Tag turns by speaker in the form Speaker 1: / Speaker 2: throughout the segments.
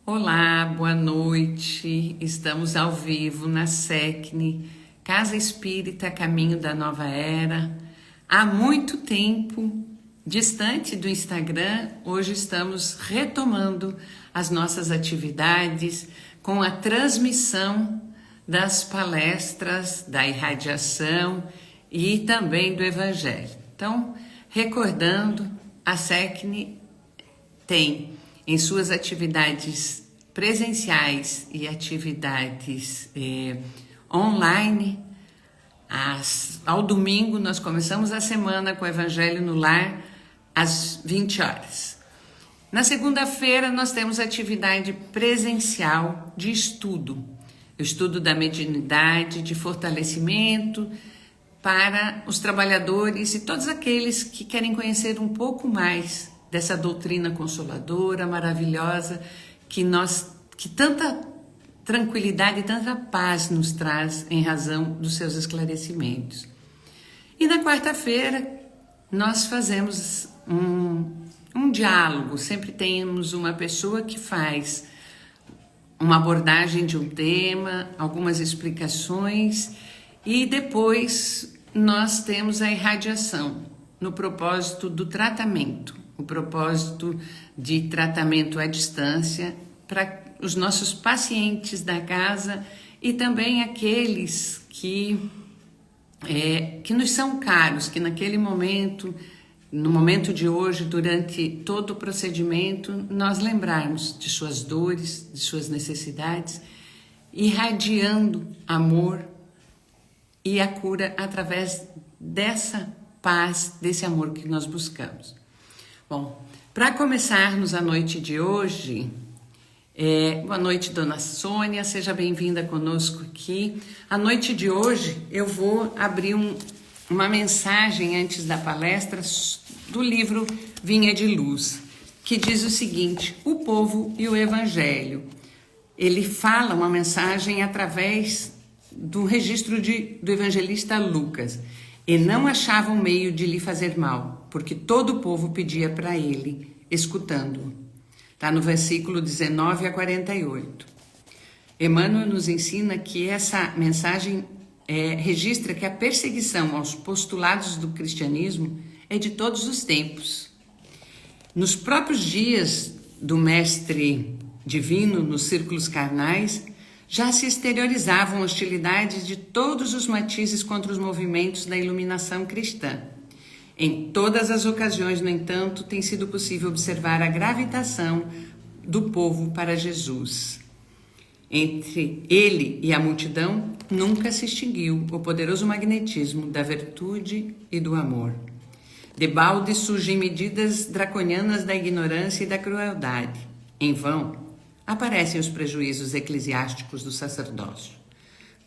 Speaker 1: Olá, boa noite. Estamos ao vivo na SECNE, Casa Espírita Caminho da Nova Era. Há muito tempo, distante do Instagram, hoje estamos retomando as nossas atividades com a transmissão das palestras, da irradiação e também do Evangelho. Então, recordando, a SECNE tem em suas atividades presenciais e atividades online, ao domingo nós começamos a semana com o Evangelho no Lar às 20 horas. Na segunda-feira nós temos atividade presencial de estudo, o estudo da mediunidade, de fortalecimento para os trabalhadores e todos aqueles que querem conhecer um pouco mais dessa doutrina consoladora, maravilhosa, que tanta tranquilidade e tanta paz nos traz em razão dos seus esclarecimentos. E na quarta-feira nós fazemos um diálogo, sempre temos uma pessoa que faz uma abordagem de um tema, algumas explicações e depois nós temos a irradiação no propósito do tratamento, o propósito de tratamento à distância para os nossos pacientes da casa e também aqueles que nos são caros, que naquele momento, no momento de hoje, durante todo o procedimento, nós lembrarmos de suas dores, de suas necessidades, irradiando amor e a cura através dessa paz, desse amor que nós buscamos. Bom, para começarmos a noite de hoje, boa noite, Dona Sônia, seja bem-vinda conosco aqui. A noite de hoje eu vou abrir uma mensagem antes da palestra do livro Vinha de Luz, que diz o seguinte: o povo e o Evangelho. Ele fala uma mensagem através do registro do evangelista Lucas. E não achavam meio de lhe fazer mal, porque todo o povo pedia para ele, escutando-o. Está no versículo 19 a 48. Emmanuel nos ensina que essa mensagem registra que a perseguição aos postulados do cristianismo é de todos os tempos. Nos próprios dias do mestre divino, nos círculos carnais, já se exteriorizavam hostilidades de todos os matizes contra os movimentos da iluminação cristã. Em todas as ocasiões, no entanto, tem sido possível observar a gravitação do povo para Jesus. Entre ele e a multidão, nunca se extinguiu o poderoso magnetismo da virtude e do amor. Debalde surgem medidas draconianas da ignorância e da crueldade. Em vão, aparecem os prejuízos eclesiásticos do sacerdócio.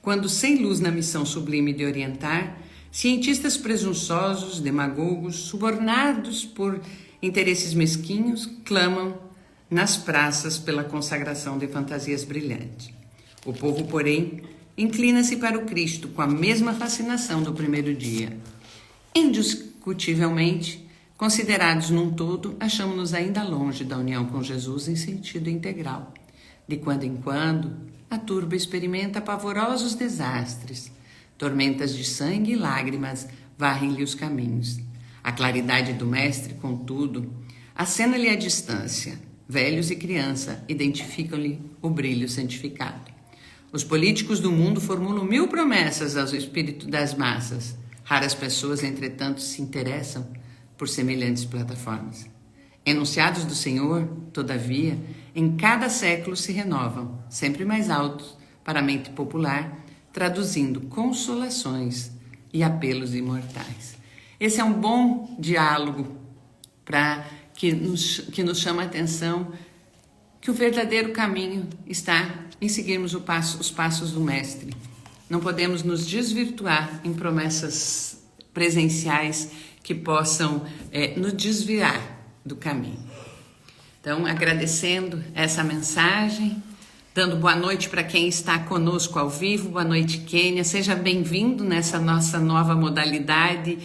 Speaker 1: Quando, sem luz na missão sublime de orientar, cientistas presunçosos, demagogos, subornados por interesses mesquinhos, clamam nas praças pela consagração de fantasias brilhantes. O povo, porém, inclina-se para o Cristo com a mesma fascinação do primeiro dia. Indiscutivelmente, considerados num todo, achamos-nos ainda longe da união com Jesus em sentido integral. De quando em quando, a turba experimenta pavorosos desastres. Tormentas de sangue e lágrimas varrem-lhe os caminhos. A claridade do Mestre, contudo, acena-lhe a distância. Velhos e criança identificam-lhe o brilho santificado. Os políticos do mundo formulam 1000 promessas ao espírito das massas. Raras pessoas, entretanto, se interessam por semelhantes plataformas. Enunciados do Senhor, todavia, em cada século se renovam, sempre mais altos para a mente popular, traduzindo consolações e apelos imortais. Esse é um bom diálogo que nos chama a atenção que o verdadeiro caminho está em seguirmos os passos do Mestre. Não podemos nos desvirtuar em promessas presenciais que possam nos desviar do caminho. Então, agradecendo essa mensagem, dando boa noite para quem está conosco ao vivo. Boa noite, Kênia. Seja bem-vindo nessa nossa nova modalidade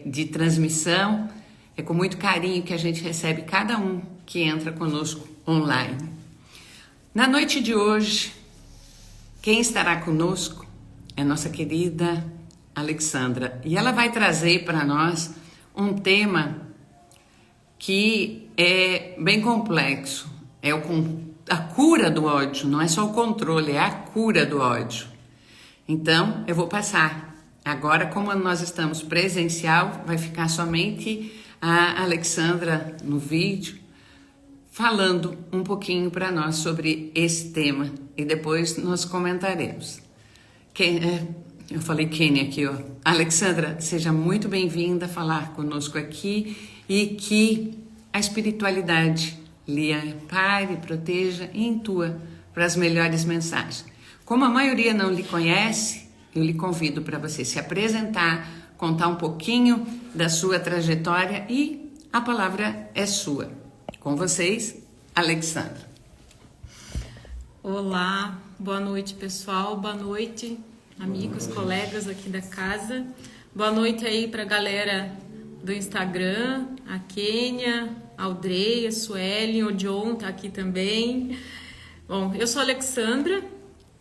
Speaker 1: de transmissão. É com muito carinho que a gente recebe cada um que entra conosco online. Na noite de hoje, quem estará conosco é nossa querida Alexandra, e ela vai trazer para nós um tema que é bem complexo, a cura do ódio, não é só o controle, é a cura do ódio. Então, eu vou passar. Agora, como nós estamos presencial, vai ficar somente a Alexandra no vídeo, falando um pouquinho para nós sobre esse tema e depois nós comentaremos. Eu falei Kênia aqui, ó. Alexandra, seja muito bem-vinda a falar conosco aqui e que a espiritualidade lhe ampare, proteja e intua para as melhores mensagens. Como a maioria não lhe conhece, eu lhe convido para você se apresentar, contar um pouquinho da sua trajetória e a palavra é sua. Com vocês, Alexandra.
Speaker 2: Olá, boa noite pessoal, boa noite amigos, colegas aqui da casa. Boa noite aí pra galera do Instagram, a Kênia, a Aldreia, a Suelen, o John tá aqui também. Bom, eu sou a Alexandra,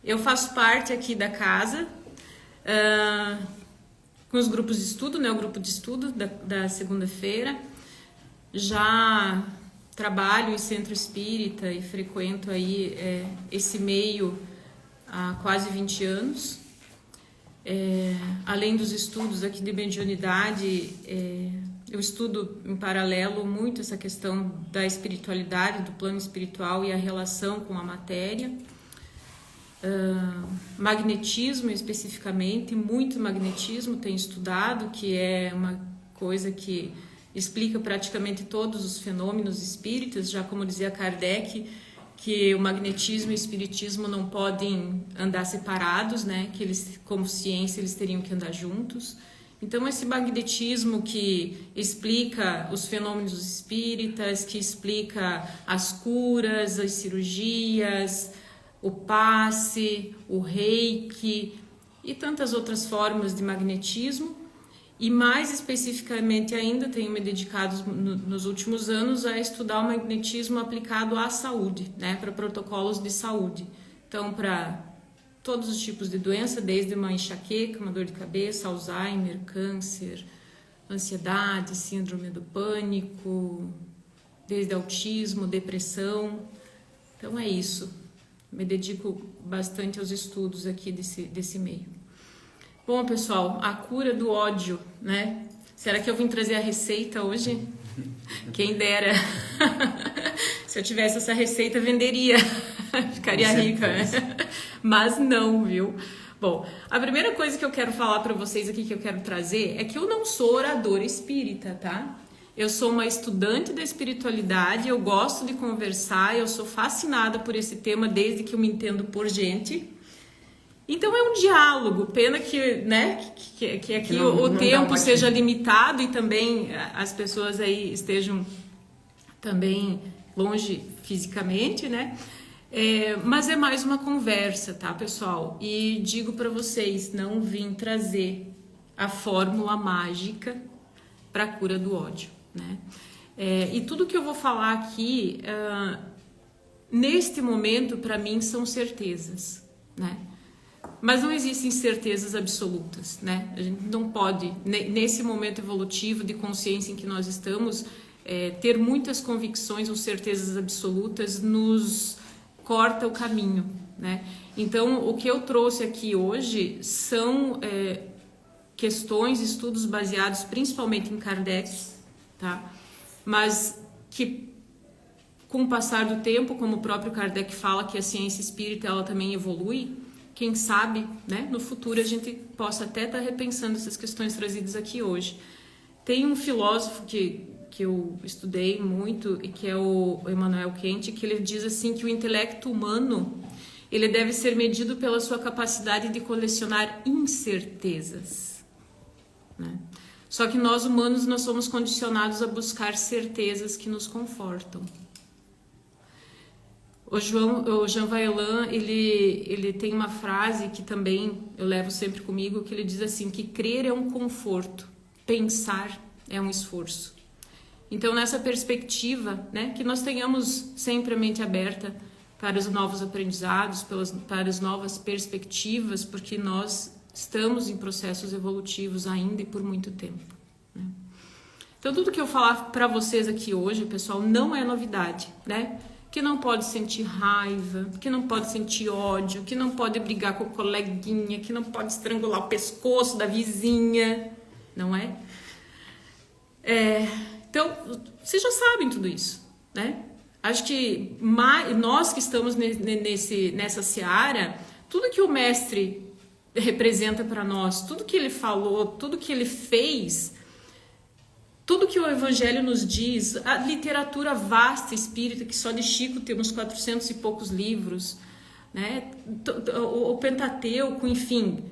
Speaker 2: eu faço parte aqui da casa, com os grupos de estudo, né? O grupo de estudo da segunda-feira. Já trabalho em centro espírita e frequento aí esse meio há quase 20 anos. Além dos estudos aqui de mediunidade, eu estudo em paralelo muito essa questão da espiritualidade, do plano espiritual e a relação com a matéria. Magnetismo especificamente, muito magnetismo tenho estudado, que é uma coisa que explica praticamente todos os fenômenos espíritas, já como dizia Kardec, que o magnetismo e o espiritismo não podem andar separados, né? Que eles, como ciência, eles teriam que andar juntos. Então, esse magnetismo que explica os fenômenos espíritas, que explica as curas, as cirurgias, o passe, o reiki e tantas outras formas de magnetismo. E mais especificamente ainda tenho me dedicado nos últimos anos a estudar o magnetismo aplicado à saúde, né, para protocolos de saúde. Então, para todos os tipos de doença, desde uma enxaqueca, uma dor de cabeça, Alzheimer, câncer, ansiedade, síndrome do pânico, desde autismo, depressão. Então é isso. Me dedico bastante aos estudos aqui desse meio. Bom, pessoal, a cura do ódio, né? Será que eu vim trazer a receita hoje? Quem dera. Se eu tivesse essa receita, venderia. Ficaria rica, né? Mas não, viu? Bom, a primeira coisa que eu quero falar para vocês aqui, que eu quero trazer, é que eu não sou oradora espírita, tá? Eu sou uma estudante da espiritualidade, eu gosto de conversar, eu sou fascinada por esse tema desde que eu me entendo por gente. Então é um diálogo, pena que, né, que aqui o tempo seja limitado e também as pessoas aí estejam também longe fisicamente, né? Mas é mais uma conversa, tá, pessoal? E digo para vocês, não vim trazer a fórmula mágica para a cura do ódio, né? E tudo que eu vou falar aqui, neste momento, para mim, são certezas, né? Mas não existem certezas absolutas, né? A gente não pode, nesse momento evolutivo de consciência em que nós estamos, ter muitas convicções ou certezas absolutas nos corta o caminho, né? Então, o que eu trouxe aqui hoje são questões, estudos baseados principalmente em Kardec, tá? Mas que, com o passar do tempo, como o próprio Kardec fala que a ciência espírita ela também evolui, quem sabe, né, no futuro a gente possa até estar repensando essas questões trazidas aqui hoje. Tem um filósofo que eu estudei muito e que é o Immanuel Kant, que ele diz assim que o intelecto humano ele deve ser medido pela sua capacidade de colecionar incertezas, né? Só que nós humanos nós somos condicionados a buscar certezas que nos confortam. O Jean Vaillant, ele tem uma frase que também eu levo sempre comigo, que ele diz assim, que crer é um conforto, pensar é um esforço. Então, nessa perspectiva, né, que nós tenhamos sempre a mente aberta para os novos aprendizados, para as novas perspectivas, porque nós estamos em processos evolutivos ainda e por muito tempo, né? Então, tudo que eu falar para vocês aqui hoje, pessoal, não é novidade, né? Que não pode sentir raiva, que não pode sentir ódio, que não pode brigar com o coleguinha, que não pode estrangular o pescoço da vizinha, não é? Então, vocês já sabem tudo isso, né? Acho que nós que estamos nessa seara, tudo que o mestre representa para nós, tudo que ele falou, tudo que ele fez, tudo que o Evangelho nos diz, a literatura vasta espírita, que só de Chico temos 400 e poucos livros, né? O Pentateuco, enfim,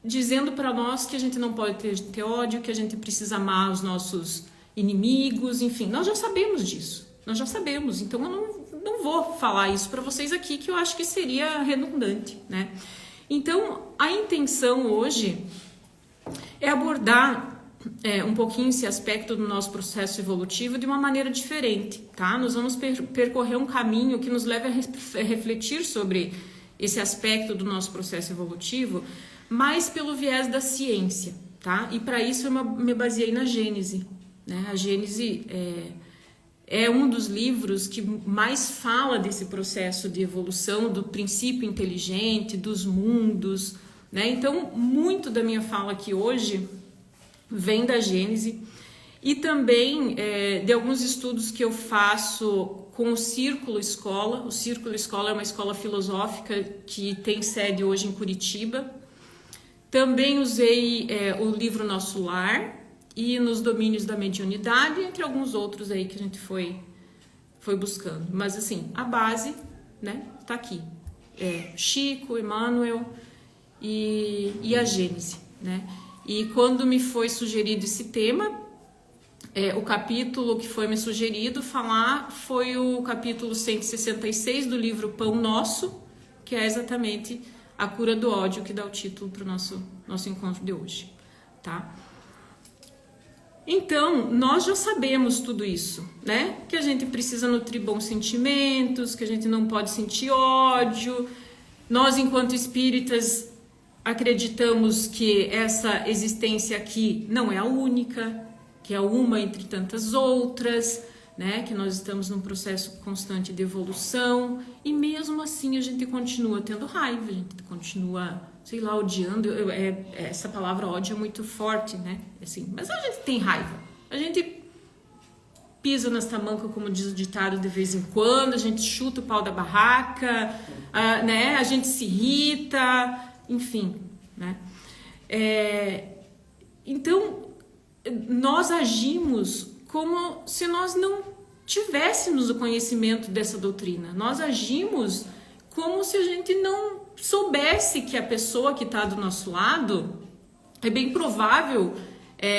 Speaker 2: dizendo para nós que a gente não pode ter ódio, que a gente precisa amar os nossos inimigos, enfim, nós já sabemos disso, nós já sabemos, então eu não vou falar isso para vocês aqui, que eu acho que seria redundante, né? Então, a intenção hoje é abordar um pouquinho esse aspecto do nosso processo evolutivo de uma maneira diferente, tá? Nós vamos percorrer um caminho que nos leve a refletir sobre esse aspecto do nosso processo evolutivo, mais pelo viés da ciência, tá? E para isso eu me baseei na Gênese, né? A Gênese é um dos livros que mais fala desse processo de evolução, do princípio inteligente, dos mundos, né? Então, muito da minha fala aqui hoje vem da Gênese e também de alguns estudos que eu faço com o Círculo Escola. O Círculo Escola é uma escola filosófica que tem sede hoje em Curitiba. Também usei o livro Nosso Lar e Nos Domínios da Mediunidade, entre alguns outros aí que a gente foi buscando. Mas assim, a base, né, tá aqui. Chico, Emmanuel e a Gênese, né? E quando me foi sugerido esse tema, o capítulo que foi me sugerido falar foi o capítulo 166 do livro Pão Nosso, que é exatamente a cura do ódio, que dá o título para o nosso encontro de hoje, tá? Então, nós já sabemos tudo isso, né? Que a gente precisa nutrir bons sentimentos, que a gente não pode sentir ódio. Nós, enquanto espíritas, acreditamos que essa existência aqui não é a única, que é uma entre tantas outras, né? Que nós estamos num processo constante de evolução e mesmo assim a gente continua tendo raiva, a gente continua, sei lá, odiando. Essa palavra ódio é muito forte, né? Assim, mas a gente tem raiva, a gente pisa nas tamancas, como diz o ditado, de vez em quando, a gente chuta o pau da barraca, né? A gente se irrita, enfim, né? Então, nós agimos como se nós não tivéssemos o conhecimento dessa doutrina. Nós agimos como se a gente não soubesse que a pessoa que está do nosso lado é bem provável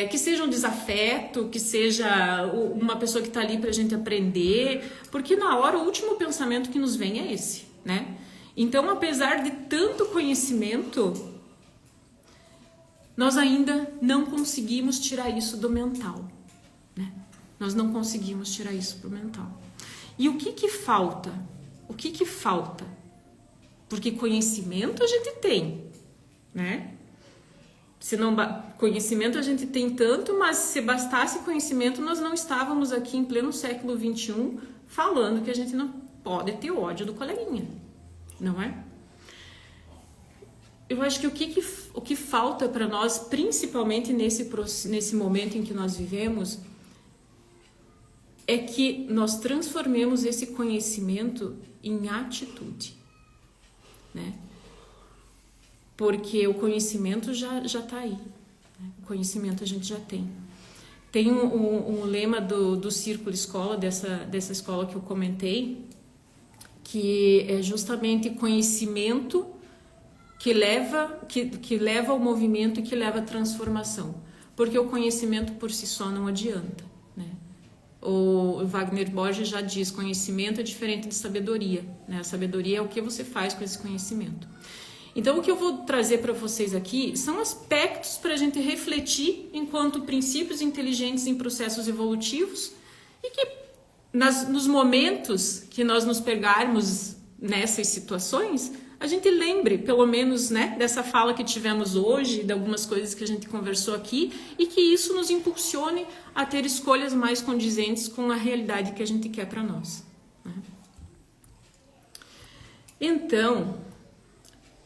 Speaker 2: que seja um desafeto, que seja uma pessoa que está ali para a gente aprender, porque na hora o último pensamento que nos vem é esse, né? Então, apesar de tanto conhecimento, nós ainda não conseguimos tirar isso do mental, né? Nós não conseguimos tirar isso do mental. E o que falta? O que falta? Porque conhecimento a gente tem, né? Conhecimento a gente tem tanto, mas se bastasse conhecimento, nós não estávamos aqui em pleno século XXI falando que a gente não pode ter ódio do coleguinha, não é? Eu acho que o que falta para nós, principalmente nesse momento em que nós vivemos, é que nós transformemos esse conhecimento em atitude, né? Porque o conhecimento já está aí, né? O conhecimento a gente já tem. Tem um lema do Círculo Escola, dessa escola que eu comentei, que é justamente conhecimento que leva ao movimento e que leva à transformação. Porque o conhecimento por si só não adianta, né? O Wagner Borges já diz, conhecimento é diferente de sabedoria, né? A sabedoria é o que você faz com esse conhecimento. Então, o que eu vou trazer para vocês aqui são aspectos para a gente refletir enquanto princípios inteligentes em processos evolutivos e que nos momentos que nós nos pegarmos nessas situações, a gente lembre, pelo menos, né, dessa fala que tivemos hoje, de algumas coisas que a gente conversou aqui, e que isso nos impulsione a ter escolhas mais condizentes com a realidade que a gente quer para nós, né? Então,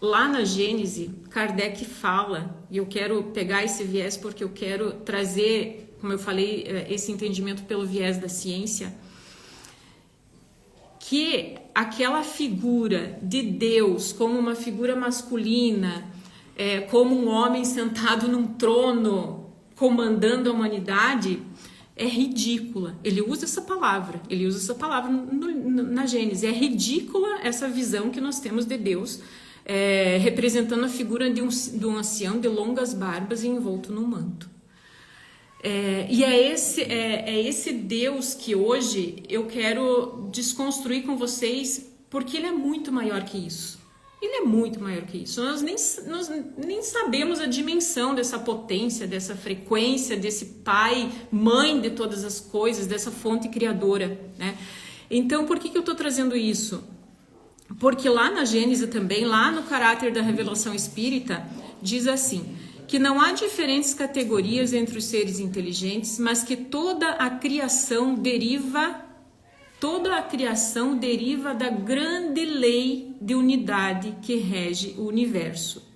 Speaker 2: lá na Gênese, Kardec fala, e eu quero pegar esse viés porque eu quero trazer, como eu falei, esse entendimento pelo viés da ciência, que aquela figura de Deus como uma figura masculina, como um homem sentado num trono comandando a humanidade, é ridícula. Ele usa essa palavra na Gênesis. É ridícula essa visão que nós temos de Deus, representando a figura de um ancião de longas barbas e envolto num manto. E é esse Deus que hoje eu quero desconstruir com vocês, porque ele é muito maior que isso. Ele é muito maior que isso. Nós nem sabemos a dimensão dessa potência, dessa frequência, desse pai, mãe de todas as coisas, dessa fonte criadora, né? Então, por que eu estou trazendo isso? Porque lá na Gênesis também, lá no caráter da revelação espírita, diz assim, que não há diferentes categorias entre os seres inteligentes, mas que toda a criação deriva da grande lei de unidade que rege o universo,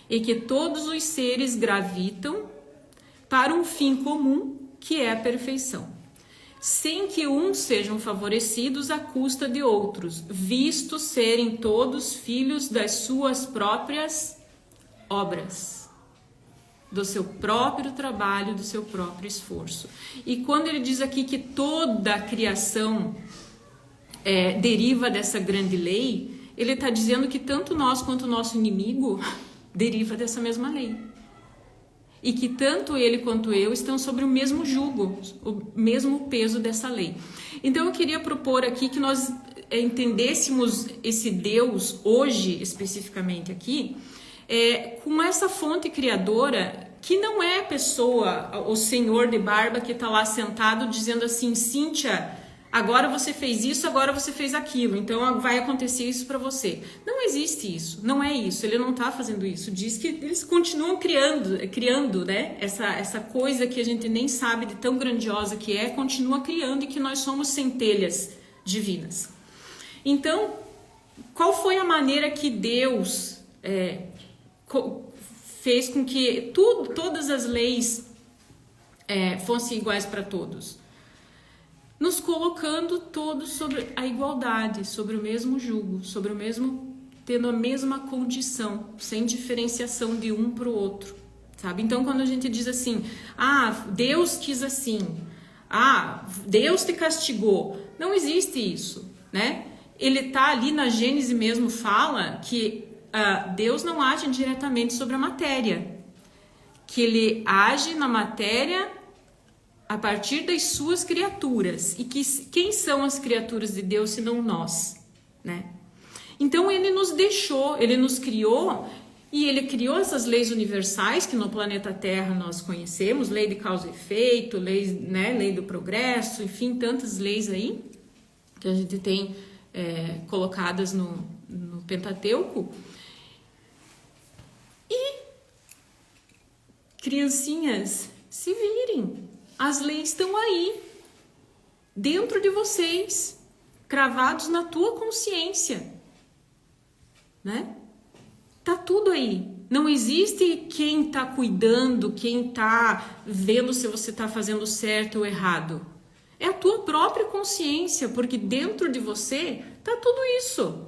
Speaker 2: e que todos os seres gravitam para um fim comum, que é a perfeição, sem que uns sejam favorecidos à custa de outros, visto serem todos filhos das suas próprias obras, do seu próprio trabalho, do seu próprio esforço. E quando ele diz aqui que toda a criação deriva dessa grande lei, ele está dizendo que tanto nós quanto o nosso inimigo deriva dessa mesma lei. E que tanto ele quanto eu estão sobre o mesmo jugo, o mesmo peso dessa lei. Então eu queria propor aqui que nós entendêssemos esse Deus hoje, especificamente aqui, com essa fonte criadora, que não é a pessoa, o senhor de barba que está lá sentado dizendo assim, Cíntia, agora você fez isso, agora você fez aquilo, então vai acontecer isso para você. Não existe isso, não é isso, ele não está fazendo isso. Diz que eles continuam criando, né? Essa coisa que a gente nem sabe de tão grandiosa que continua criando, e que nós somos centelhas divinas. Então, qual foi a maneira que Deus fez com que todas as leis fossem iguais para todos? Nos colocando todos sobre a igualdade, sobre o mesmo jugo, tendo a mesma condição, sem diferenciação de um para o outro, sabe? Então, quando a gente diz assim, Deus quis assim, Deus te castigou, não existe isso, né? Ele tá ali na Gênesis mesmo, fala que Deus não age diretamente sobre a matéria, que ele age na matéria a partir das suas criaturas, e que quem são as criaturas de Deus senão nós, né? Então ele nos deixou, ele nos criou, e ele criou essas leis universais que no planeta Terra nós conhecemos, lei de causa e efeito, lei do progresso, enfim, tantas leis aí que a gente tem colocadas no Pentateuco. E criancinhas, se virem, as leis estão aí, dentro de vocês, cravados na tua consciência, né? Tá tudo aí. Não existe quem tá cuidando, quem tá vendo se você tá fazendo certo ou errado. É a tua própria consciência, porque dentro de você tá tudo isso.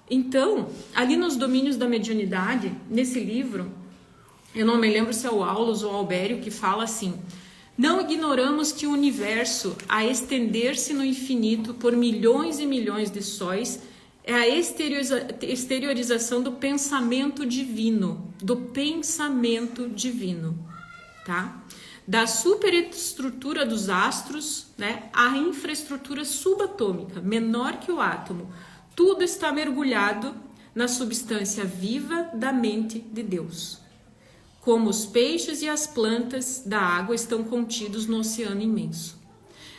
Speaker 2: Então, ali nos domínios da mediunidade, nesse livro, eu não me lembro se é o Aulus ou o Albério que fala assim: não ignoramos que o universo, a estender-se no infinito por milhões e milhões de sóis, é a exteriorização do pensamento divino, tá? Da superestrutura dos astros, né, à infraestrutura subatômica, menor que o átomo, tudo está mergulhado na substância viva da mente de Deus. Como os peixes e as plantas da água estão contidos no oceano imenso.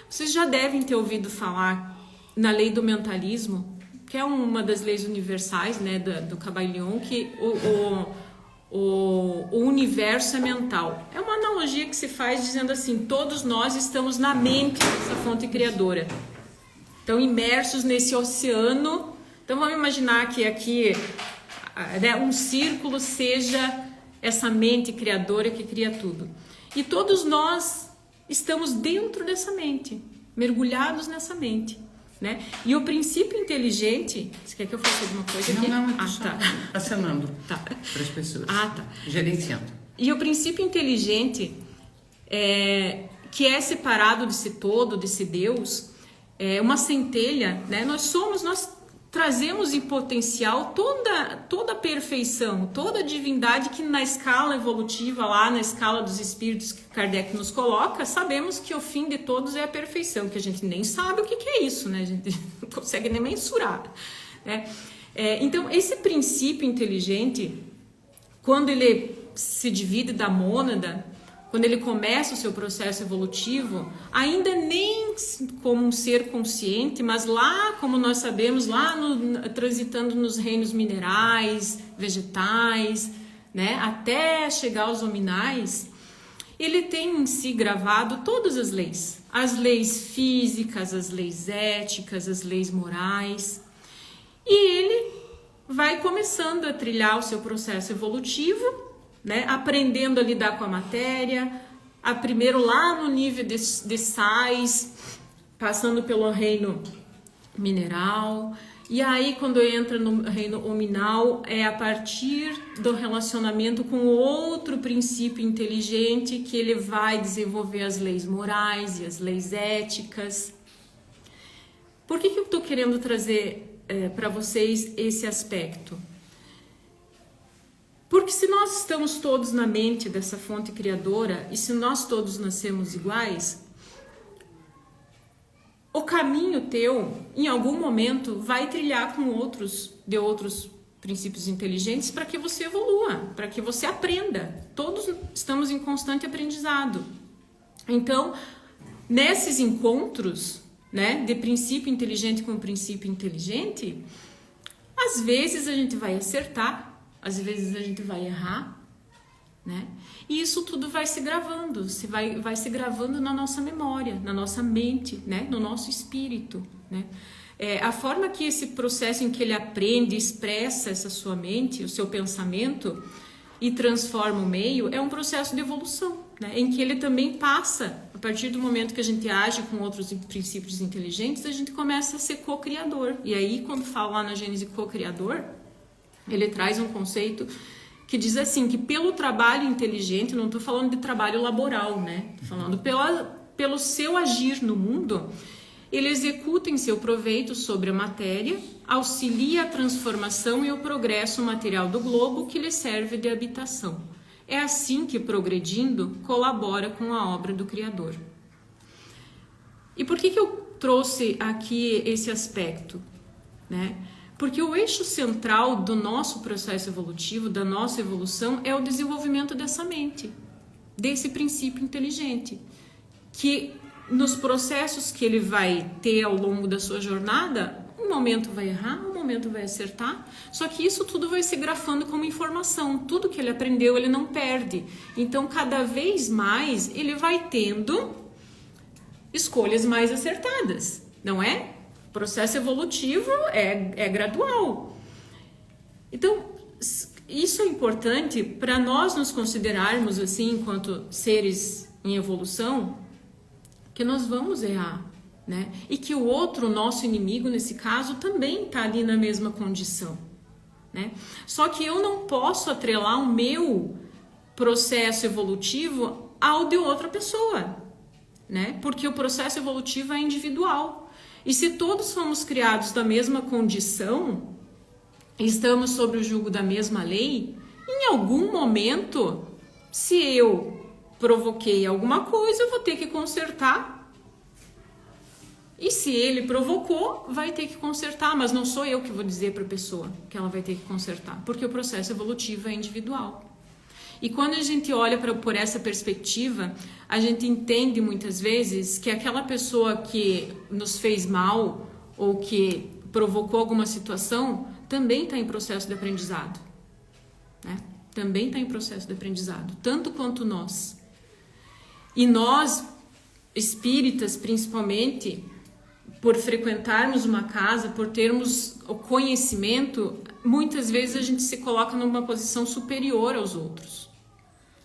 Speaker 2: Vocês já devem ter ouvido falar na lei do mentalismo, que é uma das leis universais, né, do Kybalion, que o universo é mental. É uma analogia que se faz dizendo assim, todos nós estamos na mente dessa fonte criadora. Então, imersos nesse oceano. Então, vamos imaginar que aqui, né, um círculo seja essa mente criadora que cria tudo. E todos nós estamos dentro dessa mente, mergulhados nessa mente, né? E o princípio inteligente... Você quer que eu faça alguma coisa aqui?
Speaker 1: Não, tá acenando
Speaker 2: tá.
Speaker 1: para as pessoas.
Speaker 2: Tá.
Speaker 1: Gerenciando.
Speaker 2: E o princípio inteligente, que é separado desse todo, desse Deus, é uma centelha, né? Nós trazemos em potencial toda a perfeição, toda a divindade que na escala evolutiva, lá na escala dos espíritos que Kardec nos coloca, sabemos que o fim de todos é a perfeição, que a gente nem sabe o que é isso, né? A gente não consegue nem mensurar, né? Então, esse princípio inteligente, quando ele se divide da mônada, quando ele começa o seu processo evolutivo, ainda nem como um ser consciente, mas lá, como nós sabemos, lá transitando nos reinos minerais, vegetais, né, até chegar aos hominais, ele tem em si gravado todas as leis físicas, as leis éticas, as leis morais, e ele vai começando a trilhar o seu processo evolutivo, né, aprendendo a lidar com a matéria, primeiro lá no nível de sais, passando pelo reino mineral, e aí quando entra no reino hominal, é a partir do relacionamento com outro princípio inteligente que ele vai desenvolver as leis morais e as leis éticas. Por que eu estou querendo trazer para vocês esse aspecto? Porque se nós estamos todos na mente dessa fonte criadora e se nós todos nascemos iguais, o caminho teu, em algum momento, vai trilhar com outros princípios inteligentes para que você evolua, para que você aprenda. Todos estamos em constante aprendizado. Então, nesses encontros, né, de princípio inteligente com princípio inteligente, às vezes a gente vai acertar, às vezes a gente vai errar, né? E isso tudo vai se gravando, vai se gravando na nossa memória, na nossa mente, né? No nosso espírito, né? A forma que esse processo em que ele aprende, expressa essa sua mente, o seu pensamento e transforma o meio, é um processo de evolução, né? Em que ele também passa, a partir do momento que a gente age com outros princípios inteligentes, a gente começa a ser co-criador. E aí, quando fala lá na Gênese co-criador, ele traz um conceito que diz assim, que pelo trabalho inteligente, não estou falando de trabalho laboral, né? Estou falando pelo seu agir no mundo, ele executa em seu proveito sobre a matéria, auxilia a transformação e o progresso material do globo que lhe serve de habitação. É assim que, progredindo, colabora com a obra do Criador. E por que eu trouxe aqui esse aspecto, né? Porque o eixo central do nosso processo evolutivo, da nossa evolução, é o desenvolvimento dessa mente, desse princípio inteligente, que nos processos que ele vai ter ao longo da sua jornada, um momento vai errar, um momento vai acertar, só que isso tudo vai se grafando como informação, tudo que ele aprendeu ele não perde, então cada vez mais ele vai tendo escolhas mais acertadas, não é? O processo evolutivo é gradual. Então, isso é importante para nós nos considerarmos assim, enquanto seres em evolução, que nós vamos errar, né? E que o outro, nosso inimigo, nesse caso, também está ali na mesma condição, né? Só que eu não posso atrelar o meu processo evolutivo ao de outra pessoa, né? Porque o processo evolutivo é individual. E se todos fomos criados da mesma condição, estamos sob o jugo da mesma lei, em algum momento, se eu provoquei alguma coisa, eu vou ter que consertar. E se ele provocou, vai ter que consertar, mas não sou eu que vou dizer para a pessoa que ela vai ter que consertar, porque o processo evolutivo é individual. E quando a gente olha por essa perspectiva, a gente entende muitas vezes que aquela pessoa que nos fez mal ou que provocou alguma situação também está em processo de aprendizado, né? Também está em processo de aprendizado, tanto quanto nós. E nós, espíritas principalmente, por frequentarmos uma casa, por termos o conhecimento, muitas vezes a gente se coloca numa posição superior aos outros,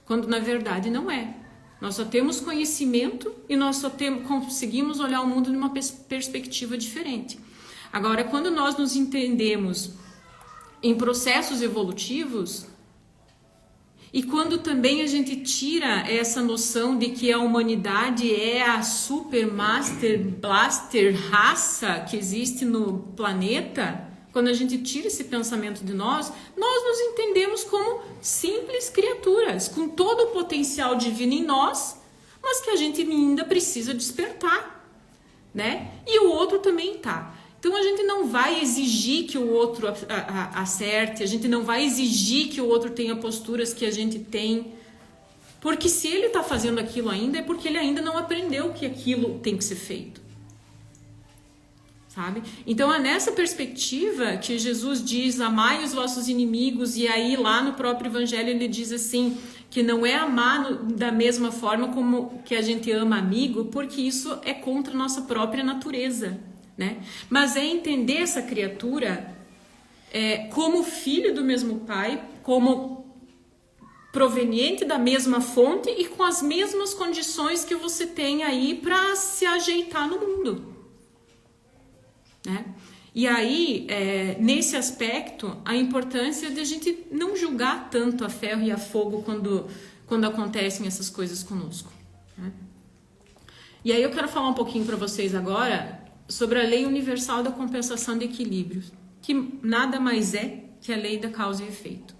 Speaker 2: quando na verdade não é. Nós só temos conhecimento e nós só conseguimos olhar o mundo numa perspectiva diferente. Agora, quando nós nos entendemos em processos evolutivos, e quando também a gente tira essa noção de que a humanidade é a super master blaster raça que existe no planeta, quando a gente tira esse pensamento de nós nos entendemos como simples criaturas, com todo o potencial divino em nós, mas que a gente ainda precisa despertar, né? E o outro também tá. Então a gente não vai exigir que o outro acerte, a gente não vai exigir que o outro tenha posturas que a gente tem, porque se ele está fazendo aquilo ainda é porque ele ainda não aprendeu que aquilo tem que ser feito, sabe? Então é nessa perspectiva que Jesus diz: amai os vossos inimigos, e aí lá no próprio Evangelho ele diz assim, que não é amar da mesma forma como que a gente ama amigo, porque isso é contra a nossa própria natureza, né? Mas é entender essa criatura como filho do mesmo pai, como proveniente da mesma fonte e com as mesmas condições que você tem aí para se ajeitar no mundo, né? E aí, nesse aspecto, a importância de a gente não julgar tanto a ferro e a fogo quando acontecem essas coisas conosco, né? E aí eu quero falar um pouquinho para vocês agora sobre a lei universal da compensação de equilíbrios, que nada mais é que a lei da causa e efeito.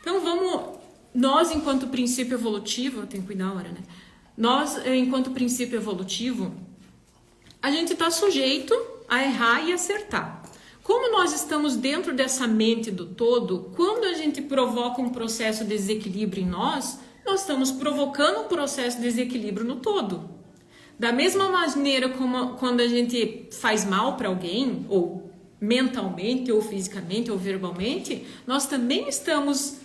Speaker 2: Então nós enquanto princípio evolutivo, tem que cuidar a hora, né? Nós enquanto princípio evolutivo, a gente está sujeito a errar e acertar. Como nós estamos dentro dessa mente do todo, quando a gente provoca um processo de desequilíbrio em nós estamos provocando um processo de desequilíbrio no todo. Da mesma maneira como quando a gente faz mal para alguém, ou mentalmente, ou fisicamente, ou verbalmente, nós também estamos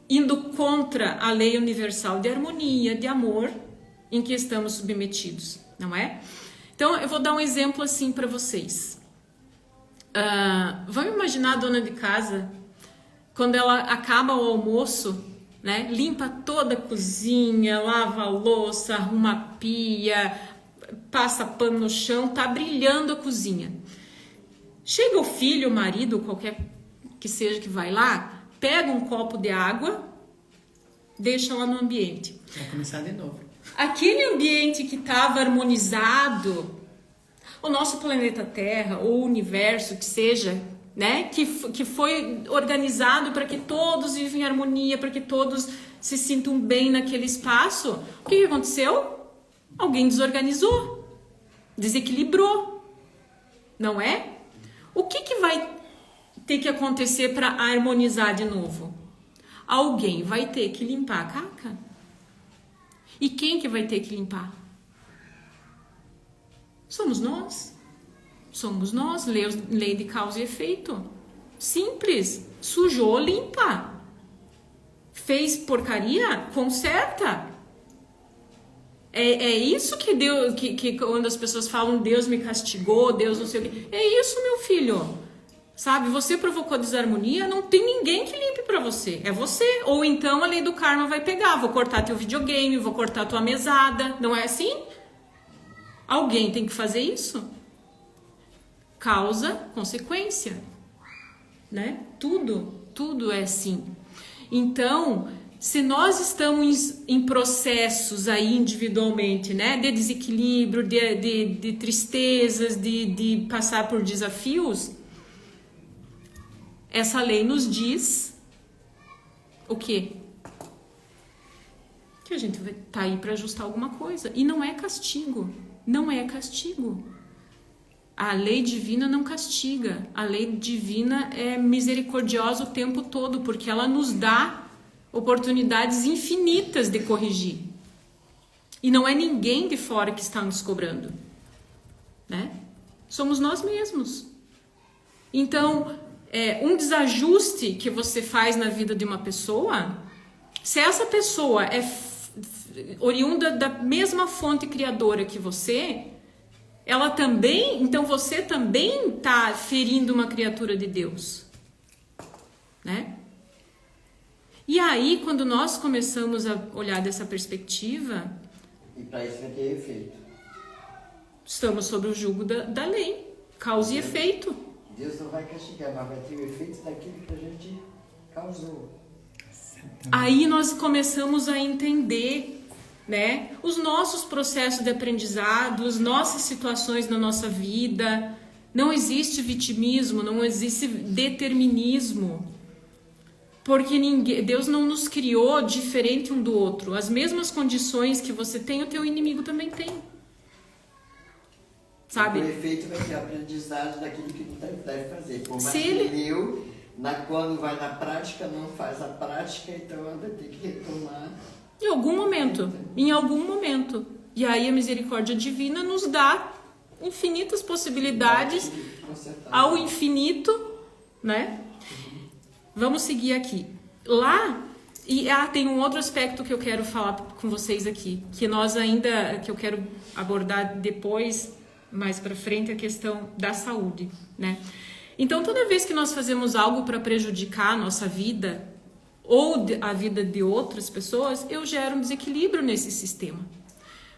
Speaker 2: indo contra a lei universal de harmonia, de amor, em que estamos submetidos, não é? Então, eu vou dar um exemplo assim para vocês. Vamos imaginar a dona de casa, quando ela acaba o almoço, né, limpa toda a cozinha, lava a louça, arruma a pia, passa pano no chão, tá brilhando a cozinha. Chega o filho, o marido, qualquer que seja que vai lá, pega um copo de água, deixa lá no ambiente.
Speaker 1: Vai começar de novo.
Speaker 2: Aquele ambiente que estava harmonizado, o nosso planeta Terra, ou o universo que seja, né, que foi organizado para que todos vivem em harmonia, para que todos se sintam bem naquele espaço, o que aconteceu? Alguém desorganizou, desequilibrou, não é? O que vai ter que acontecer para harmonizar de novo? Alguém vai ter que limpar a caca. E quem que vai ter que limpar? Somos nós. Somos nós, lei de causa e efeito. Simples. Sujou, limpa. Fez porcaria, conserta. É isso que Deus, que quando as pessoas falam Deus me castigou, Deus não sei o quê. É isso, meu filho. Sabe, você provocou desarmonia, não tem ninguém que limpe pra você. É você. Ou então a lei do karma vai pegar. Vou cortar teu videogame, vou cortar tua mesada. Não é assim? Alguém tem que fazer isso. Causa, consequência. Né? Tudo é assim. Então, se nós estamos em processos aí individualmente, né, de desequilíbrio, de tristezas, de passar por desafios, essa lei nos diz o quê? Que a gente tá aí para ajustar alguma coisa. E não é castigo. Não é castigo. A lei divina não castiga. A lei divina é misericordiosa o tempo todo, porque ela nos dá oportunidades infinitas de corrigir. E não é ninguém de fora que está nos cobrando, né? Somos nós mesmos. Então, um desajuste que você faz na vida de uma pessoa, se essa pessoa é oriunda da mesma fonte criadora que você, ela também, então você também está ferindo uma criatura de Deus, né? E aí, quando nós começamos a olhar dessa perspectiva,
Speaker 3: e para isso vai ter efeito.
Speaker 2: Estamos sob o jugo da lei, causa e efeito.
Speaker 3: Deus não vai castigar, mas vai ter o efeito daquilo que a gente causou.
Speaker 2: Aí nós começamos a entender, né, os nossos processos de aprendizado, as nossas situações na nossa vida. Não existe vitimismo, não existe determinismo. Porque Deus não nos criou diferente um do outro. As mesmas condições que você tem, o teu inimigo também tem. Sabe?
Speaker 3: O efeito vai ter aprendizado daquilo que não deve fazer. Por mais
Speaker 2: Se
Speaker 3: que
Speaker 2: ele...
Speaker 3: eu, quando vai na prática, não faz a prática, então ela vai ter que retomar.
Speaker 2: Em algum momento. E aí a misericórdia divina nos dá infinitas possibilidades ao infinito, né? Vamos seguir aqui. Lá, tem um outro aspecto que eu quero falar com vocês aqui, que eu quero abordar depois, mais para frente, a questão da saúde, né? Então, toda vez que nós fazemos algo para prejudicar a nossa vida ou a vida de outras pessoas, eu gero um desequilíbrio nesse sistema.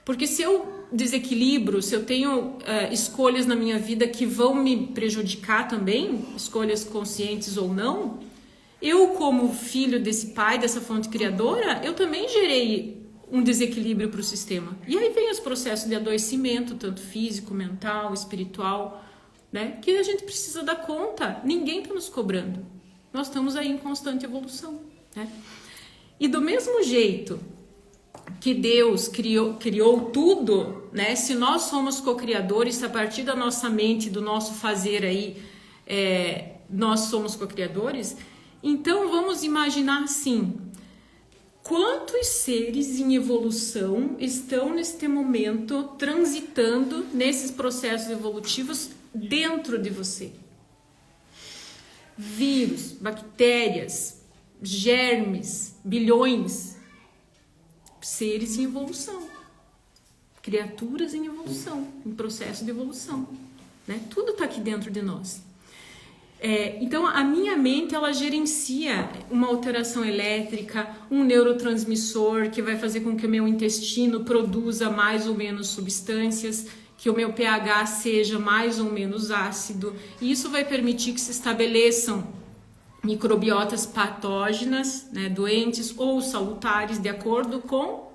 Speaker 2: Porque se eu desequilibro, se eu tenho escolhas na minha vida que vão me prejudicar também, escolhas conscientes ou não, eu, como filho desse pai, dessa fonte criadora, eu também gerei um desequilíbrio para o sistema. E aí vem os processos de adoecimento, tanto físico, mental, espiritual, né? Que a gente precisa dar conta. Ninguém está nos cobrando. Nós estamos aí em constante evolução, né? E do mesmo jeito que Deus criou tudo, né? Se nós somos co-criadores, a partir da nossa mente, do nosso fazer aí, nós somos co-criadores, então vamos imaginar assim: quantos seres em evolução estão neste momento transitando nesses processos evolutivos dentro de você? Vírus, bactérias, germes, bilhões. Seres em evolução, criaturas em evolução, em processo de evolução, né? Tudo está aqui dentro de nós. Então a minha mente, ela gerencia uma alteração elétrica, um neurotransmissor que vai fazer com que o meu intestino produza mais ou menos substâncias, que o meu pH seja mais ou menos ácido, e isso vai permitir que se estabeleçam microbiotas patógenas, né, doentes ou salutares, de acordo com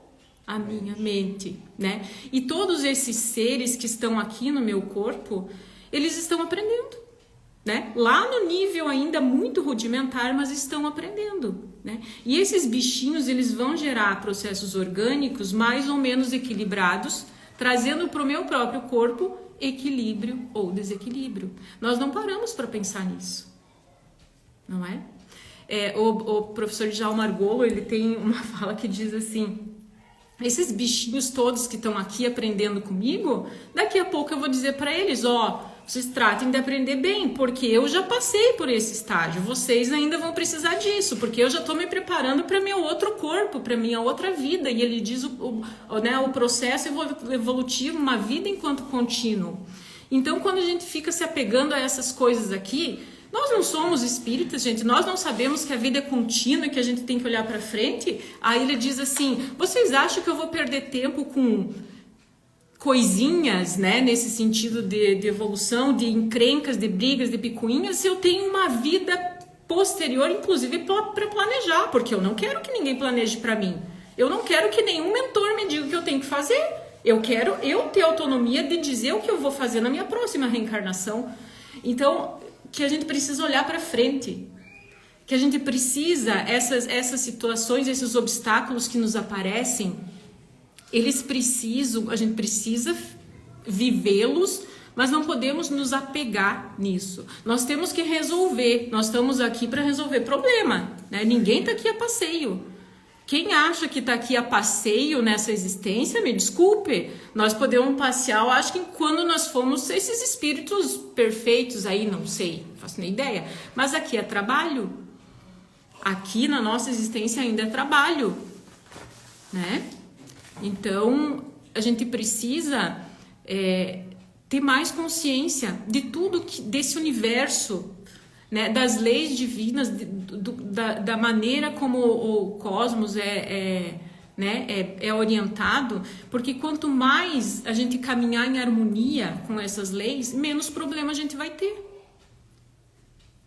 Speaker 2: a minha mente, né? E todos esses seres que estão aqui no meu corpo, eles estão aprendendo, né? Lá no nível ainda muito rudimentar, mas estão aprendendo, né? E esses bichinhos, eles vão gerar processos orgânicos mais ou menos equilibrados, trazendo para o meu próprio corpo equilíbrio ou desequilíbrio. Nós não paramos para pensar nisso. Não é? O professor Djalma Argolo, ele tem uma fala que diz assim: esses bichinhos todos que estão aqui aprendendo comigo, daqui a pouco eu vou dizer para eles, vocês tratem de aprender bem, porque eu já passei por esse estágio, vocês ainda vão precisar disso, porque eu já estou me preparando para meu outro corpo, para minha outra vida. E ele diz o processo evolutivo, uma vida enquanto contínuo. Então, quando a gente fica se apegando a essas coisas aqui, nós não somos espíritas, gente, nós não sabemos que a vida é contínua e que a gente tem que olhar para frente. Aí ele diz assim: vocês acham que eu vou perder tempo com coisinhas, né, nesse sentido de evolução, de encrencas, de brigas, de picuinhas, se eu tenho uma vida posterior, inclusive para planejar, porque eu não quero que ninguém planeje para mim. Eu não quero que nenhum mentor me diga o que eu tenho que fazer. Eu quero ter autonomia de dizer o que eu vou fazer na minha próxima reencarnação. Então, que a gente precisa olhar para frente, que a gente precisa, essas situações, esses obstáculos que nos aparecem, a gente precisa vivê-los, mas não podemos nos apegar nisso. Nós temos que resolver, nós estamos aqui para resolver problema, né? Ninguém está aqui a passeio. Quem acha que está aqui a passeio nessa existência, me desculpe, nós podemos passear, eu acho que quando nós fomos esses espíritos perfeitos aí, não sei, não faço nem ideia, mas aqui é trabalho. Aqui na nossa existência ainda é trabalho, né? Então, a gente precisa ter mais consciência de tudo desse universo, né, das leis divinas, da maneira como o cosmos é orientado, porque quanto mais a gente caminhar em harmonia com essas leis, menos problema a gente vai ter.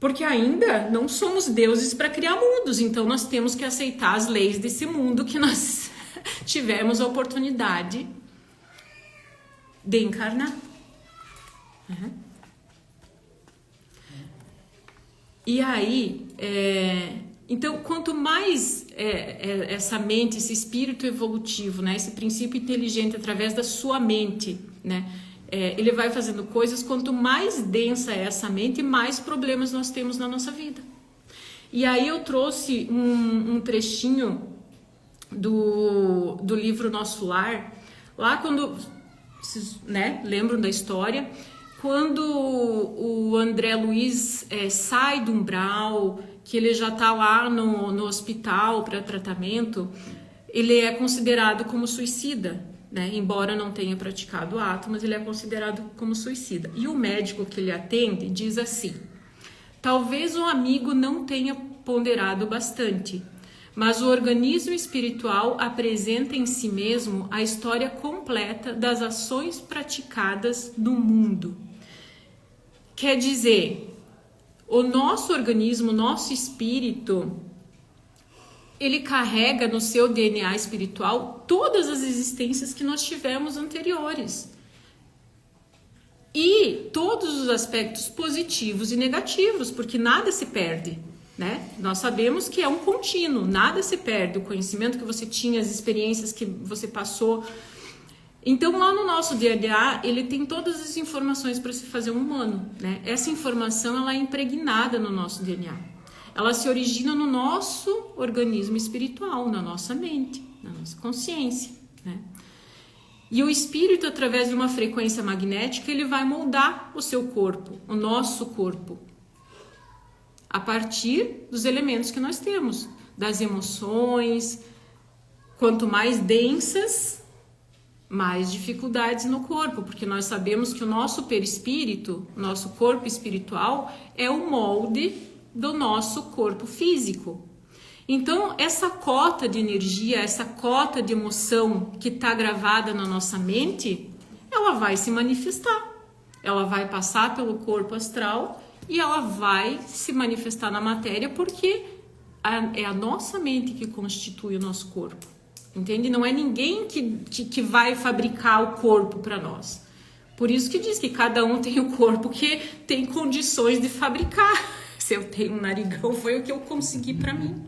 Speaker 2: Porque ainda não somos deuses para criar mundos, então nós temos que aceitar as leis desse mundo que nós tivemos a oportunidade de encarnar. Uhum. E aí, então, quanto mais essa mente, esse espírito evolutivo, né, esse princípio inteligente através da sua mente, né, ele vai fazendo coisas, quanto mais densa é essa mente, mais problemas nós temos na nossa vida. E aí eu trouxe um trechinho do livro Nosso Lar, lá quando, vocês, né, lembram da história, quando o André Luiz sai do umbral, que ele já está lá no hospital para tratamento, ele é considerado como suicida, né? Embora não tenha praticado o ato, mas ele é considerado como suicida. E o médico que ele atende diz assim: talvez o amigo não tenha ponderado bastante, mas o organismo espiritual apresenta em si mesmo a história completa das ações praticadas no mundo. Quer dizer, o nosso organismo, o nosso espírito, ele carrega no seu DNA espiritual todas as existências que nós tivemos anteriores. E todos os aspectos positivos e negativos, porque nada se perde, né? Nós sabemos que é um contínuo, nada se perde. O conhecimento que você tinha, as experiências que você passou. Então, lá no nosso DNA, ele tem todas as informações para se fazer um humano, né? Essa informação, ela é impregnada no nosso DNA. Ela se origina no nosso organismo espiritual, na nossa mente, na nossa consciência, né? E o espírito, através de uma frequência magnética, ele vai moldar o seu corpo, o nosso corpo, a partir dos elementos que nós temos, das emoções. Quanto mais densas, mais dificuldades no corpo, porque nós sabemos que o nosso perispírito, nosso corpo espiritual, é o molde do nosso corpo físico. Então, essa cota de energia, essa cota de emoção que está gravada na nossa mente, ela vai se manifestar. Ela vai passar pelo corpo astral e ela vai se manifestar na matéria, porque é a nossa mente que constitui o nosso corpo. Entende? Não é ninguém que vai fabricar o corpo para nós. Por isso que diz que cada um tem o corpo que tem condições de fabricar. Se eu tenho um narigão, foi o que eu consegui para mim.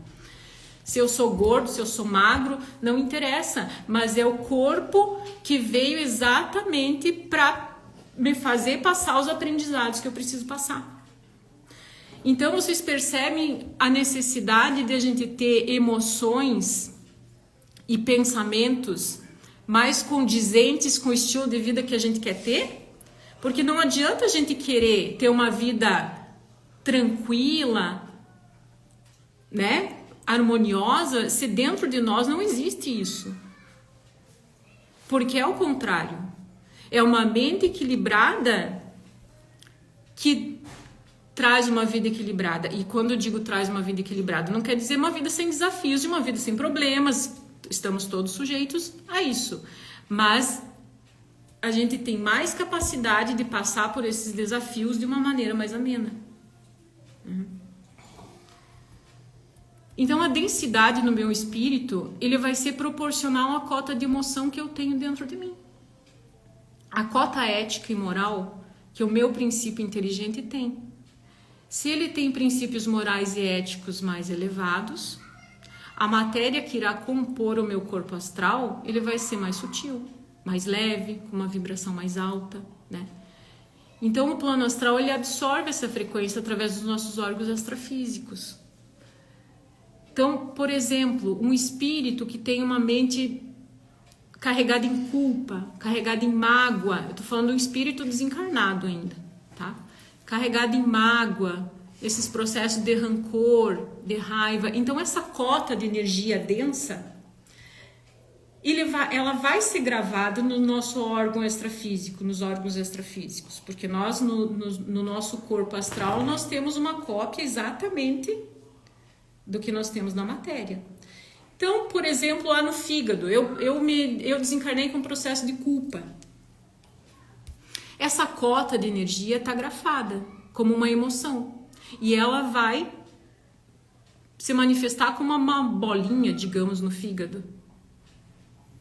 Speaker 2: Se eu sou gordo, se eu sou magro, não interessa. Mas é o corpo que veio exatamente para me fazer passar os aprendizados que eu preciso passar. Então, vocês percebem a necessidade de a gente ter emoções e pensamentos mais condizentes com o estilo de vida que a gente quer ter? Porque não adianta a gente querer ter uma vida tranquila, né, harmoniosa, se dentro de nós não existe isso. Porque é o contrário. É uma mente equilibrada que traz uma vida equilibrada. E quando eu digo traz uma vida equilibrada, não quer dizer uma vida sem desafios, uma vida sem problemas. Estamos todos sujeitos a isso. Mas a gente tem mais capacidade de passar por esses desafios de uma maneira mais amena. Então, a densidade no meu espírito, ele vai ser proporcional à cota de emoção que eu tenho dentro de mim. A cota ética e moral que o meu princípio inteligente tem. Se ele tem princípios morais e éticos mais elevados, a matéria que irá compor o meu corpo astral, ele vai ser mais sutil, mais leve, com uma vibração mais alta, né? Então, o plano astral, ele absorve essa frequência através dos nossos órgãos extrafísicos. Então, por exemplo, um espírito que tem uma mente carregada em culpa, carregada em mágoa, eu tô falando de um espírito desencarnado ainda, tá? Carregado em mágoa, esses processos de rancor, de raiva. Então, essa cota de energia densa, ela vai ser gravada no nosso órgão extrafísico, nos órgãos extrafísicos, porque nós, no nosso corpo astral, nós temos uma cópia exatamente do que nós temos na matéria. Então, por exemplo, lá no fígado, eu desencarnei com um processo de culpa. Essa cota de energia está grafada como uma emoção e ela vai se manifestar como uma bolinha, digamos, no fígado,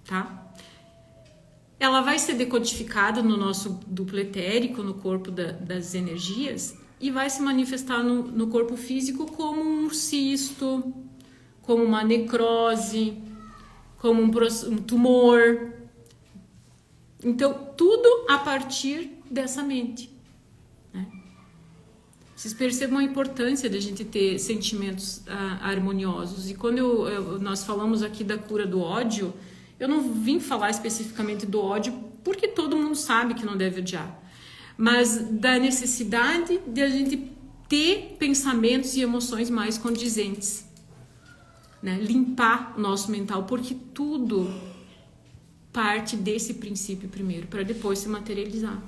Speaker 2: tá? Ela vai ser decodificada no nosso duplo etérico, no corpo das energias, e vai se manifestar no corpo físico como um cisto, como uma necrose, como um tumor. Então, tudo a partir dessa mente, né? Vocês percebam a importância da gente ter sentimentos harmoniosos. E quando nós falamos aqui da cura do ódio, eu não vim falar especificamente do ódio, porque todo mundo sabe que não deve odiar. Mas da necessidade de a gente ter pensamentos e emoções mais condizentes, né? Limpar o nosso mental, porque tudo parte desse princípio primeiro, para depois se materializar.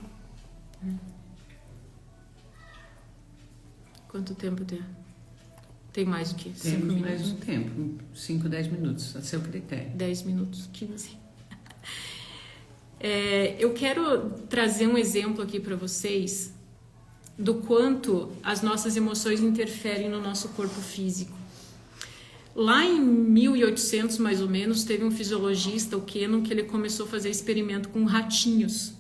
Speaker 2: Quanto tempo tem? Tem mais do que 5
Speaker 1: Temos
Speaker 2: minutos?
Speaker 1: mais um tempo, 5, 10 minutos, a seu critério.
Speaker 2: 10 minutos, 15. Eu quero trazer um exemplo aqui para vocês do quanto as nossas emoções interferem no nosso corpo físico. Lá em 1800, mais ou menos, teve um fisiologista, o Kennan, que ele começou a fazer experimento com ratinhos.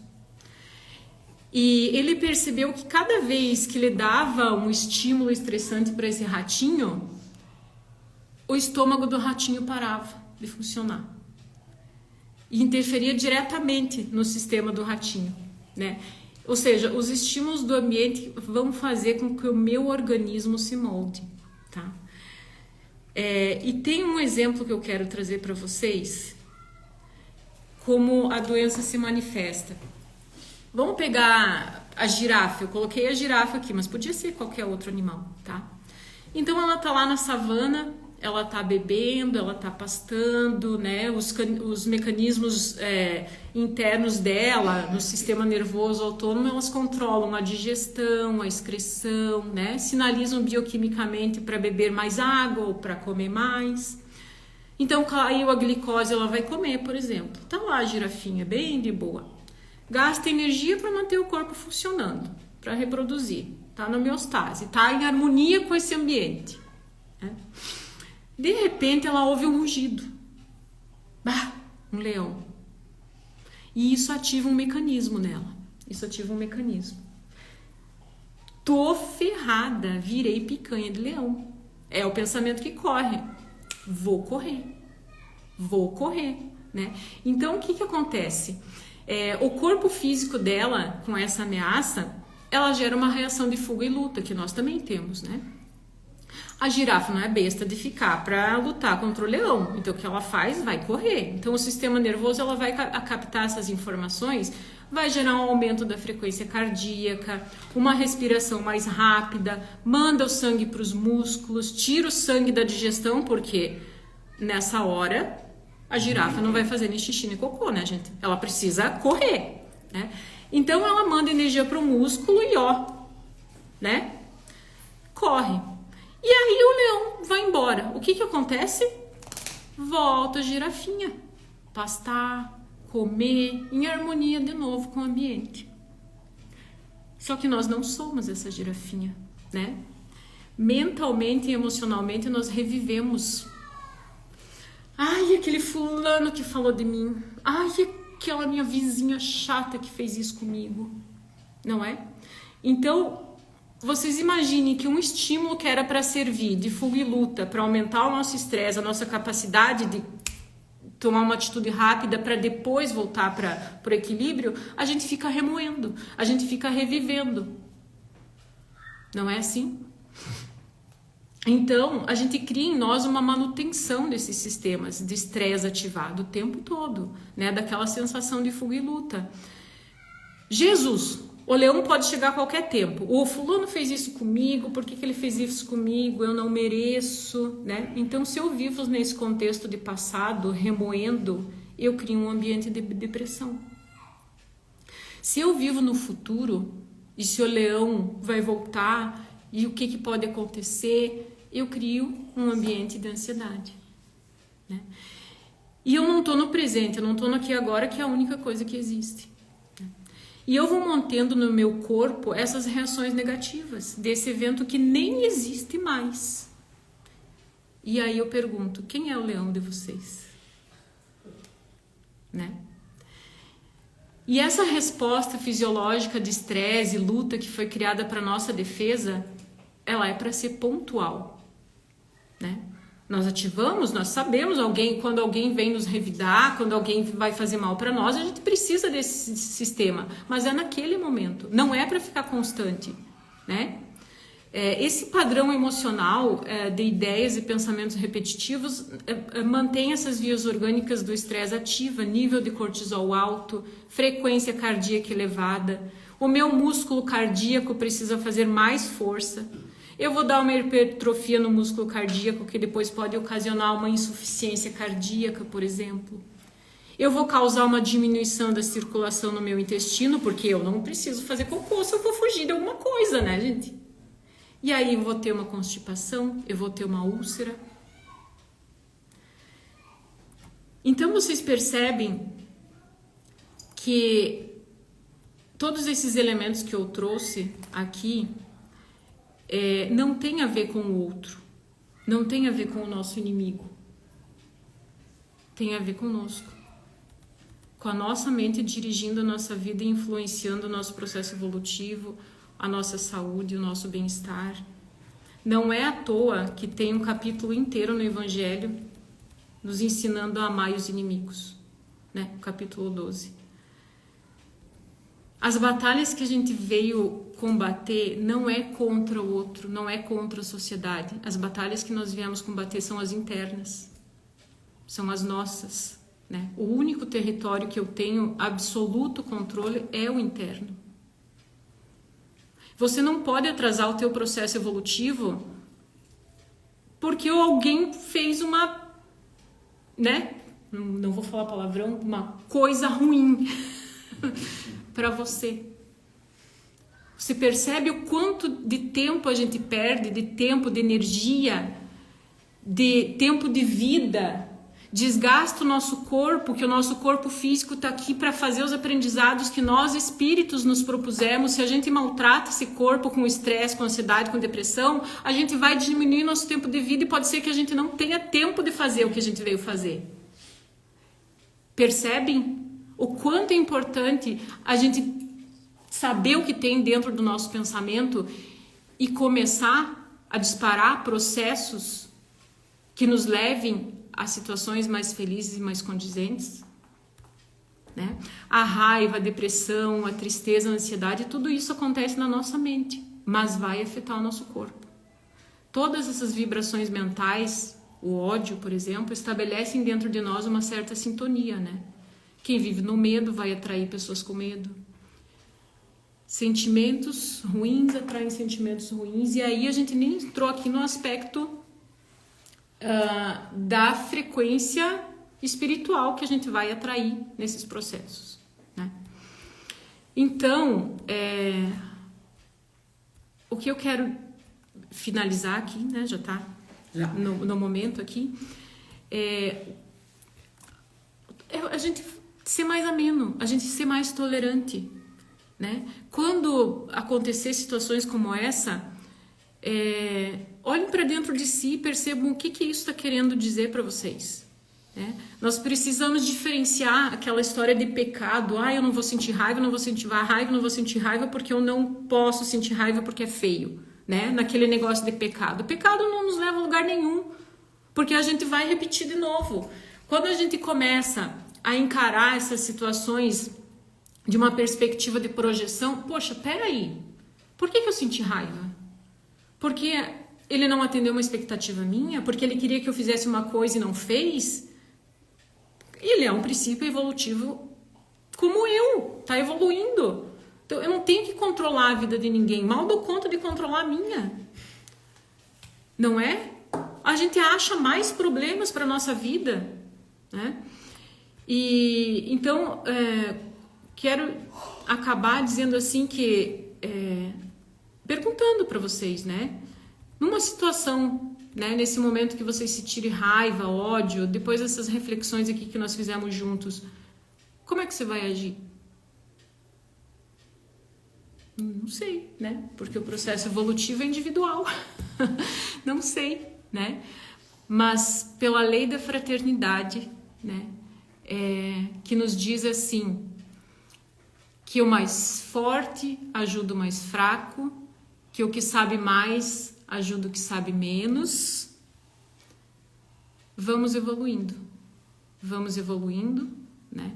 Speaker 2: E ele percebeu que cada vez que ele dava um estímulo estressante para esse ratinho, o estômago do ratinho parava de funcionar. E interferia diretamente no sistema do ratinho, né? Ou seja, os estímulos do ambiente vão fazer com que o meu organismo se molde, tá? E tem um exemplo que eu quero trazer para vocês, como a doença se manifesta. Vamos pegar a girafa. Eu coloquei a girafa aqui, mas podia ser qualquer outro animal, tá? Então ela tá lá na savana, ela tá bebendo, ela tá pastando, né? Os mecanismos internos dela, no sistema nervoso autônomo, elas controlam a digestão, a excreção, né? Sinalizam bioquimicamente para beber mais água ou para comer mais. Então caiu a glicose, ela vai comer, por exemplo. Tá lá a girafinha, bem de boa. Gasta energia para manter o corpo funcionando, para reproduzir. Tá na homeostase, tá em harmonia com esse ambiente, né? De repente ela ouve um rugido. Bah, um leão. E isso ativa um mecanismo nela. Isso ativa um mecanismo. Tô ferrada, virei picanha de leão. É o pensamento que corre. Vou correr. Vou correr, né? Então o que acontece? O corpo físico dela, com essa ameaça, ela gera uma reação de fuga e luta, que nós também temos, né? A girafa não é besta de ficar para lutar contra o leão. Então, o que ela faz? Vai correr. Então, o sistema nervoso ela vai captar essas informações, vai gerar um aumento da frequência cardíaca, uma respiração mais rápida, manda o sangue para os músculos, tira o sangue da digestão, porque nessa hora a girafa não vai fazer nem xixi nem cocô, né, gente? Ela precisa correr, né? Então, ela manda energia para o músculo e né? Corre. E aí o leão vai embora. O que acontece? Volta a girafinha. Pastar, comer, em harmonia de novo com o ambiente. Só que nós não somos essa girafinha, né? Mentalmente e emocionalmente nós revivemos. Ai, aquele fulano que falou de mim. Ai, aquela minha vizinha chata que fez isso comigo. Não é? Então, vocês imaginem que um estímulo que era para servir de fuga e luta, para aumentar o nosso estresse, a nossa capacidade de tomar uma atitude rápida para depois voltar para o equilíbrio, a gente fica remoendo, a gente fica revivendo. Não é assim? Então, a gente cria em nós uma manutenção desses sistemas de estresse ativado o tempo todo, né? Daquela sensação de fuga e luta. Jesus, o leão pode chegar a qualquer tempo. O fulano fez isso comigo, por que ele fez isso comigo? Eu não mereço, né? Então, se eu vivo nesse contexto de passado, remoendo, eu crio um ambiente de depressão. Se eu vivo no futuro, e se o leão vai voltar, e o que pode acontecer, eu crio um ambiente de ansiedade, né? E eu não estou no presente, eu não estou no aqui e agora, que é a única coisa que existe. E eu vou mantendo no meu corpo essas reações negativas desse evento que nem existe mais. E aí eu pergunto, quem é o leão de vocês? Né? E essa resposta fisiológica de estresse e luta que foi criada para nossa defesa, ela é para ser pontual, né? Nós ativamos, nós sabemos, quando alguém vem nos revidar, quando alguém vai fazer mal para nós, a gente precisa desse sistema, mas é naquele momento, não é para ficar constante, né? Esse padrão emocional de ideias e pensamentos repetitivos mantém essas vias orgânicas do estresse ativa, nível de cortisol alto, frequência cardíaca elevada, o meu músculo cardíaco precisa fazer mais força. Eu vou dar uma hipertrofia no músculo cardíaco, que depois pode ocasionar uma insuficiência cardíaca, por exemplo. Eu vou causar uma diminuição da circulação no meu intestino, porque eu não preciso fazer cocô se eu for fugir de alguma coisa, né, gente? E aí eu vou ter uma constipação, eu vou ter uma úlcera. Então vocês percebem que todos esses elementos que eu trouxe aqui não tem a ver com o outro, não tem a ver com o nosso inimigo, tem a ver conosco, com a nossa mente dirigindo a nossa vida e influenciando o nosso processo evolutivo, a nossa saúde, o nosso bem-estar. Não é à toa que tem um capítulo inteiro no Evangelho nos ensinando a amar os inimigos, né? O capítulo 12. As batalhas que a gente veio combater não é contra o outro, não é contra a sociedade. As batalhas que nós viemos combater são as internas, são as nossas, né? O único território que eu tenho absoluto controle é o interno. Você não pode atrasar o teu processo evolutivo porque alguém fez uma, né? Não vou falar palavrão, uma coisa ruim para você. Você percebe o quanto de tempo a gente perde, de tempo, de energia, de tempo de vida, desgasta o nosso corpo, que o nosso corpo físico está aqui para fazer os aprendizados que nós espíritos nos propusemos. Se a gente maltrata esse corpo com estresse, com ansiedade, com depressão, a gente vai diminuir nosso tempo de vida e pode ser que a gente não tenha tempo de fazer o que a gente veio fazer. Percebem o quanto é importante a gente saber o que tem dentro do nosso pensamento e começar a disparar processos que nos levem a situações mais felizes e mais condizentes, né? A raiva, a depressão, a tristeza, a ansiedade, tudo isso acontece na nossa mente, mas vai afetar o nosso corpo. Todas essas vibrações mentais, o ódio, por exemplo, estabelecem dentro de nós uma certa sintonia, né? Quem vive no medo vai atrair pessoas com medo. Sentimentos ruins atraem sentimentos ruins, e aí a gente nem entrou aqui no aspecto da frequência espiritual que a gente vai atrair nesses processos, né? Então, o que eu quero finalizar aqui, né, já está no momento aqui, a gente ser mais ameno, a gente ser mais tolerante, né? Quando acontecer situações como essa, olhem para dentro de si e percebam o que isso está querendo dizer para vocês, né? Nós precisamos diferenciar aquela história de pecado. Eu não vou sentir raiva, não vou sentir raiva, não vou sentir raiva porque eu não posso sentir raiva porque é feio, né? Naquele negócio de pecado. O pecado não nos leva a lugar nenhum, porque a gente vai repetir de novo. Quando a gente começa a encarar essas situações de uma perspectiva de projeção, poxa, peraí, por que eu senti raiva? Porque ele não atendeu uma expectativa minha, porque ele queria que eu fizesse uma coisa e não fez, ele é um princípio evolutivo como eu, tá evoluindo. Então, eu não tenho que controlar a vida de ninguém, mal dou conta de controlar a minha. Não é? A gente acha mais problemas para nossa vida, né? E então, quero acabar dizendo assim que, perguntando para vocês, né? Numa situação, né, nesse momento que vocês se tirem raiva, ódio, depois dessas reflexões aqui que nós fizemos juntos, como é que você vai agir? Não sei, né? Porque o processo evolutivo é individual. Não sei, né? Mas pela lei da fraternidade, né? Que nos diz assim, que o mais forte ajuda o mais fraco, que o que sabe mais ajuda o que sabe menos. Vamos evoluindo, né?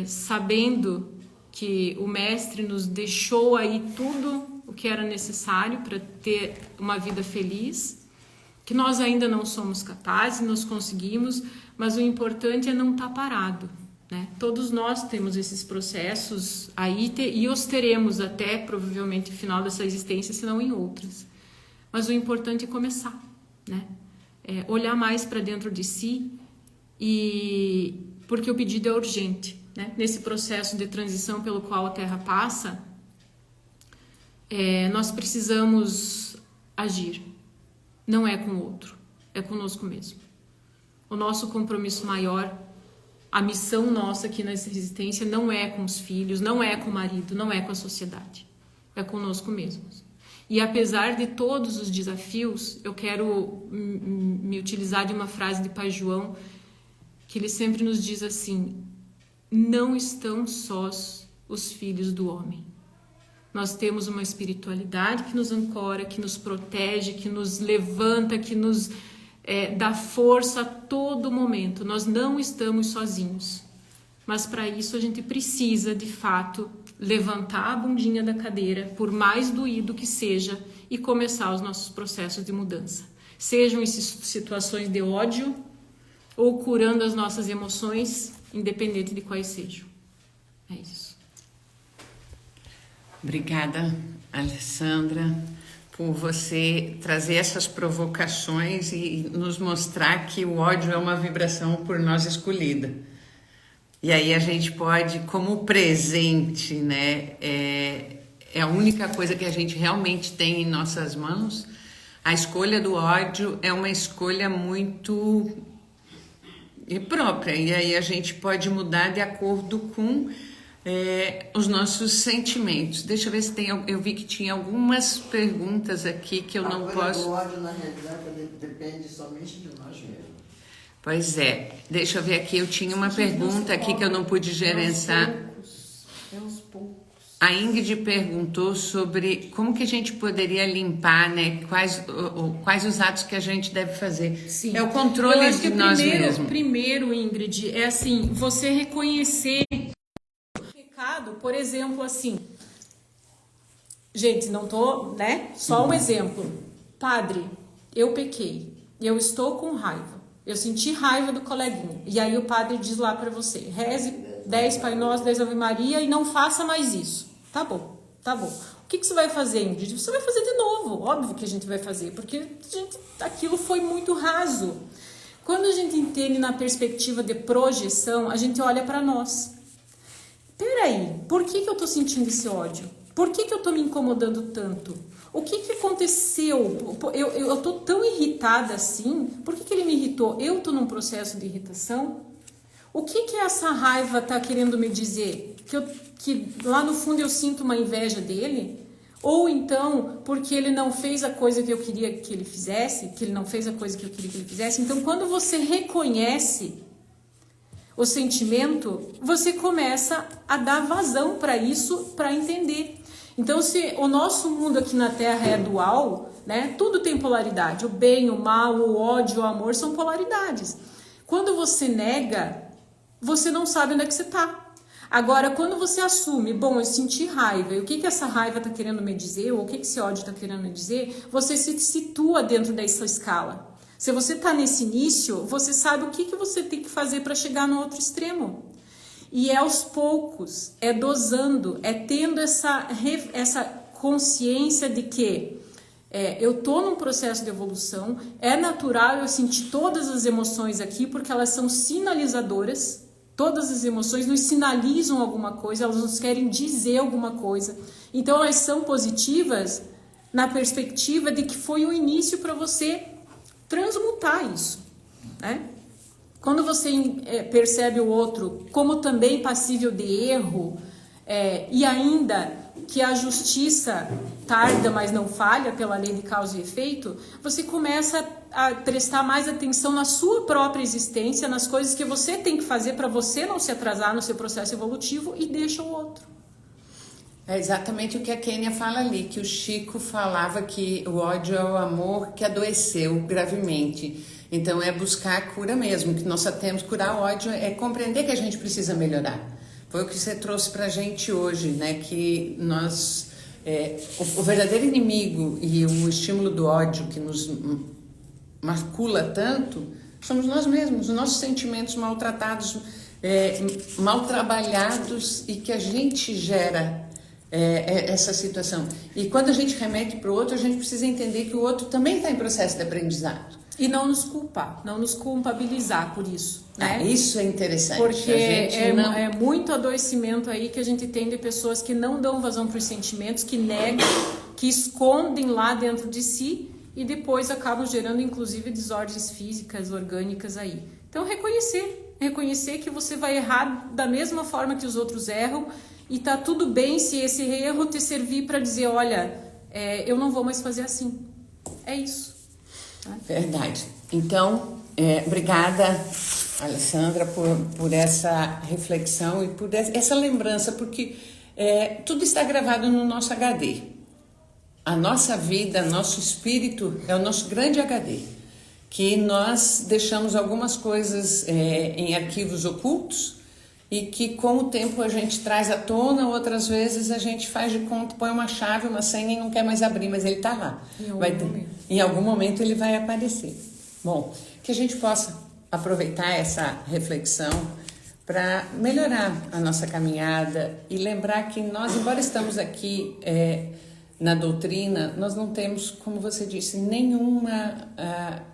Speaker 2: Sabendo que o mestre nos deixou aí tudo o que era necessário para ter uma vida feliz, que nós ainda não somos capazes, nós conseguimos, mas o importante é não estar parado, né? Todos nós temos esses processos aí e os teremos até provavelmente no final dessa existência, se não em outras. Mas o importante é começar, né? Olhar mais para dentro de si, e porque o pedido é urgente, né? Nesse processo de transição pelo qual a Terra passa, nós precisamos agir. Não é com o outro, é conosco mesmo. O nosso compromisso maior, a missão nossa aqui nessa existência não é com os filhos, não é com o marido, não é com a sociedade, é conosco mesmos. E apesar de todos os desafios, eu quero me utilizar de uma frase de Pai João, que ele sempre nos diz assim: não estão sós os filhos do homem. Nós temos uma espiritualidade que nos ancora, que nos protege, que nos levanta, que nos dá força a todo momento. Nós não estamos sozinhos. Mas para isso a gente precisa, de fato, levantar a bundinha da cadeira, por mais doído que seja, e começar os nossos processos de mudança. Sejam em situações de ódio ou curando as nossas emoções, independente de quais sejam. É isso.
Speaker 1: Obrigada, Alessandra, por você trazer essas provocações e nos mostrar que o ódio é uma vibração por nós escolhida. E aí a gente pode, como presente, né, é a única coisa que a gente realmente tem em nossas mãos. A escolha do ódio é uma escolha muito própria, e aí a gente pode mudar de acordo com os nossos sentimentos. Deixa eu ver se tem. Eu vi que tinha algumas perguntas aqui que eu não posso.
Speaker 3: O ódio, na realidade, depende somente de nós mesmos.
Speaker 1: Pois é, deixa eu ver aqui, eu tinha uma pergunta aqui que eu não pude gerenciar.
Speaker 3: Aos poucos.
Speaker 1: A Ingrid perguntou sobre como que a gente poderia limpar, né? Quais os atos que a gente deve fazer.
Speaker 2: Sim.
Speaker 1: É o controle de nós mesmos.
Speaker 2: Primeiro, Ingrid, é assim, você reconhecer o pecado, por exemplo, assim. Gente, não tô, né? Só um exemplo. Padre, eu pequei, eu estou com raiva. Eu senti raiva do coleguinha. E aí o padre diz lá para você: reze 10 Pai Nosso, 10 Ave Maria e não faça mais isso. Tá bom, tá bom. O que você vai fazer, Ingrid? Você vai fazer de novo. Óbvio que a gente vai fazer, porque aquilo foi muito raso. Quando a gente entende na perspectiva de projeção, a gente olha para nós. Peraí, por que eu tô sentindo esse ódio? Por que eu tô me incomodando tanto? O que aconteceu? Eu tô tão irritada assim. Por que ele me irritou? Eu tô num processo de irritação? O que essa raiva tá querendo me dizer? Que lá no fundo eu sinto uma inveja dele? Ou então, porque ele não fez a coisa que eu queria que ele fizesse, que ele não fez a coisa que eu queria que ele fizesse? Então, quando você reconhece o sentimento, você começa a dar vazão para isso, para entender. Então, se o nosso mundo aqui na Terra é dual, né? Tudo tem polaridade. O bem, o mal, o ódio, o amor são polaridades. Quando você nega, você não sabe onde é que você está. Agora, quando você assume, bom, eu senti raiva, e o que essa raiva está querendo me dizer, ou o que esse ódio está querendo me dizer, você se situa dentro dessa escala. Se você está nesse início, você sabe o que você tem que fazer para chegar no outro extremo. E é aos poucos, é dosando, é tendo essa consciência de que eu estou num processo de evolução, é natural eu sentir todas as emoções aqui, porque elas são sinalizadoras, todas as emoções nos sinalizam alguma coisa, elas nos querem dizer alguma coisa. Então elas são positivas na perspectiva de que foi o início para você transmutar isso, né? Quando você percebe o outro como também passível de erro, e ainda que a justiça tarda, mas não falha pela lei de causa e efeito, você começa a prestar mais atenção na sua própria existência, nas coisas que você tem que fazer para você não se atrasar no seu processo evolutivo, e deixa o outro.
Speaker 1: É exatamente o que a Kênia fala ali, que o Chico falava que o ódio é o amor que adoeceu gravemente. Então é buscar a cura mesmo, que nós só temos que curar o ódio, é compreender que a gente precisa melhorar. Foi o que você trouxe pra gente hoje, né? Que nós, o verdadeiro inimigo e o estímulo do ódio que nos macula tanto, somos nós mesmos, os nossos sentimentos maltratados, mal trabalhados, e que a gente gera essa situação. E quando a gente remete para o outro, a gente precisa entender que o outro também está em processo de aprendizado.
Speaker 2: E não nos culpar, não nos culpabilizar por isso, né?
Speaker 1: Isso é interessante.
Speaker 2: Porque é muito adoecimento aí que a gente tem de pessoas que não dão vazão para os sentimentos, que negam, que escondem lá dentro de si e depois acabam gerando inclusive desordens físicas, orgânicas aí. Então reconhecer que você vai errar da mesma forma que os outros erram, e tá tudo bem se esse erro te servir para dizer, olha, eu não vou mais fazer assim. É isso.
Speaker 1: Verdade. Então, obrigada, Alessandra, por essa reflexão e por essa lembrança, porque tudo está gravado no nosso HD. A nossa vida, nosso espírito é o nosso grande HD, que nós deixamos algumas coisas em arquivos ocultos e que com o tempo a gente traz à tona, outras vezes a gente faz de conta, põe uma chave, uma senha e não quer mais abrir, mas ele está lá. Em algum momento ele vai aparecer. Bom, que a gente possa aproveitar essa reflexão para melhorar a nossa caminhada e lembrar que nós, embora estamos aqui na doutrina, nós não temos, como você disse,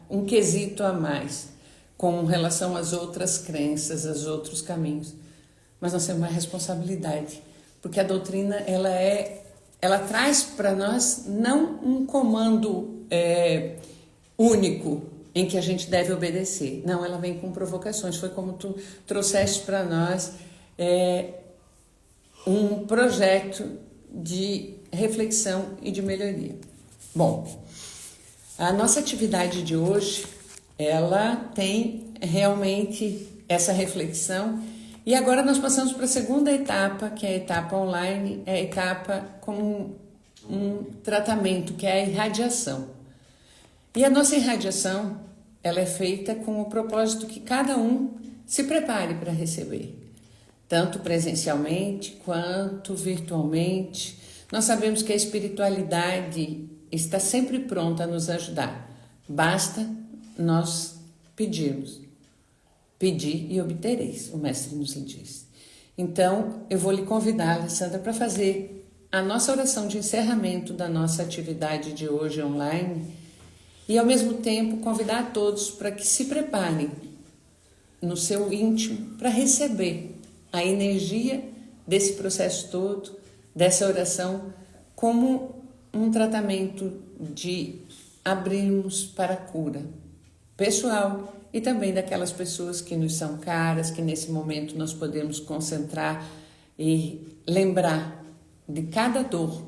Speaker 1: um quesito a mais com relação às outras crenças, aos outros caminhos. Mas nós temos uma responsabilidade, porque a doutrina ela traz para nós não um comando único em que a gente deve obedecer. Não, ela vem com provocações. Foi como tu trouxeste para nós um projeto de reflexão e de melhoria. Bom, a nossa atividade de hoje, ela tem realmente essa reflexão. E agora nós passamos para a segunda etapa, que é a etapa online, é a etapa com um tratamento, que é a irradiação. E a nossa irradiação, ela é feita com o propósito que cada um se prepare para receber, tanto presencialmente quanto virtualmente. Nós sabemos que a espiritualidade está sempre pronta a nos ajudar. Basta nós pedirmos. Pedir e obtereis, o mestre nos diz. Então, eu vou lhe convidar, Alessandra, para fazer a nossa oração de encerramento da nossa atividade de hoje online e, ao mesmo tempo, convidar a todos para que se preparem no seu íntimo para receber a energia desse processo todo, dessa oração, como um tratamento de abrirmos para a cura pessoal e também daquelas pessoas que nos são caras, que nesse momento nós podemos concentrar e lembrar de cada dor,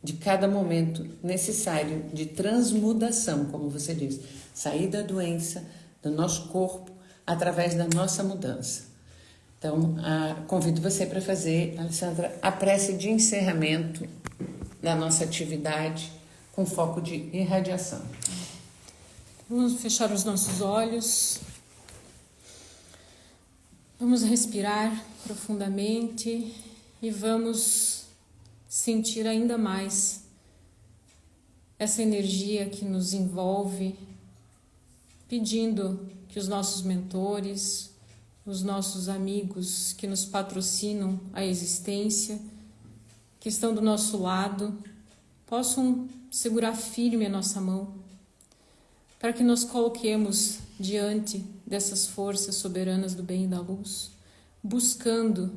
Speaker 1: de cada momento necessário de transmudação, como você diz, sair da doença do nosso corpo através da nossa mudança. Então, convido você para fazer, Alessandra, a prece de encerramento da nossa atividade com foco de irradiação.
Speaker 2: Vamos fechar os nossos olhos. Vamos respirar profundamente e vamos sentir ainda mais essa energia que nos envolve, pedindo que os nossos mentores, os nossos amigos que nos patrocinam a existência, que estão do nosso lado, possam segurar firme a nossa mão, para que nos coloquemos diante dessas forças soberanas do bem e da luz, buscando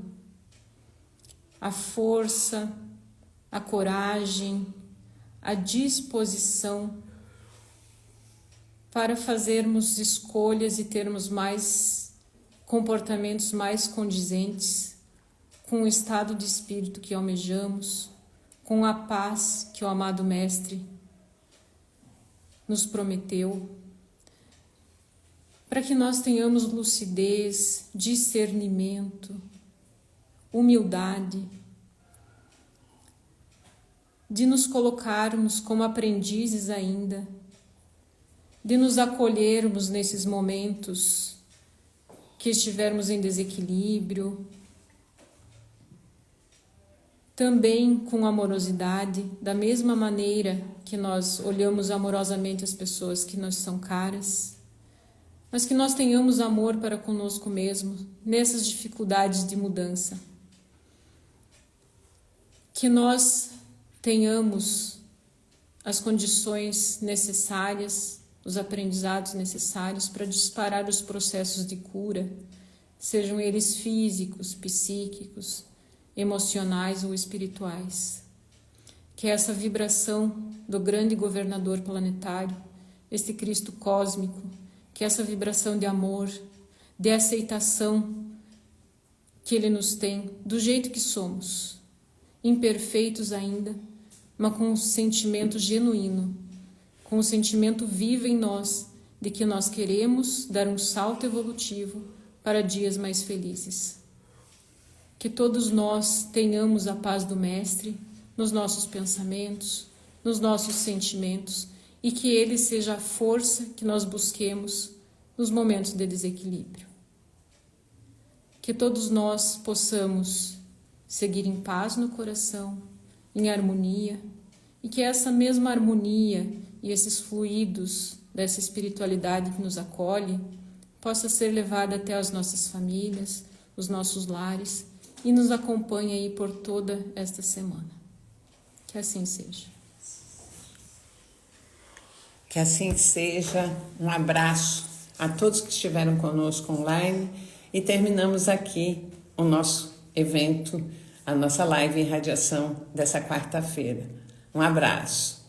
Speaker 2: a força, a coragem, a disposição para fazermos escolhas e termos mais comportamentos mais condizentes com o estado de espírito que almejamos, com a paz que o amado Mestre nos prometeu, para que nós tenhamos lucidez, discernimento, humildade, de nos colocarmos como aprendizes ainda, de nos acolhermos nesses momentos que estivermos em desequilíbrio, também com amorosidade, da mesma maneira que nós olhamos amorosamente as pessoas que nos são caras, mas que nós tenhamos amor para conosco mesmo nessas dificuldades de mudança. Que nós tenhamos as condições necessárias, os aprendizados necessários para disparar os processos de cura, sejam eles físicos, psíquicos, emocionais ou espirituais. Que essa vibração do grande governador planetário, este Cristo cósmico, que essa vibração de amor, de aceitação que Ele nos tem do jeito que somos, imperfeitos ainda, mas com um sentimento genuíno, com um sentimento vivo em nós de que nós queremos dar um salto evolutivo para dias mais felizes. Que todos nós tenhamos a paz do Mestre nos nossos pensamentos, nos nossos sentimentos, e que Ele seja a força que nós busquemos nos momentos de desequilíbrio. Que todos nós possamos seguir em paz no coração, em harmonia, e que essa mesma harmonia e esses fluidos dessa espiritualidade que nos acolhe possa ser levada até as nossas famílias, os nossos lares, e nos acompanhe aí por toda esta semana. Que assim seja.
Speaker 1: Que assim seja. Um abraço a todos que estiveram conosco online e terminamos aqui o nosso evento, a nossa live em radiação dessa quarta-feira. Um abraço.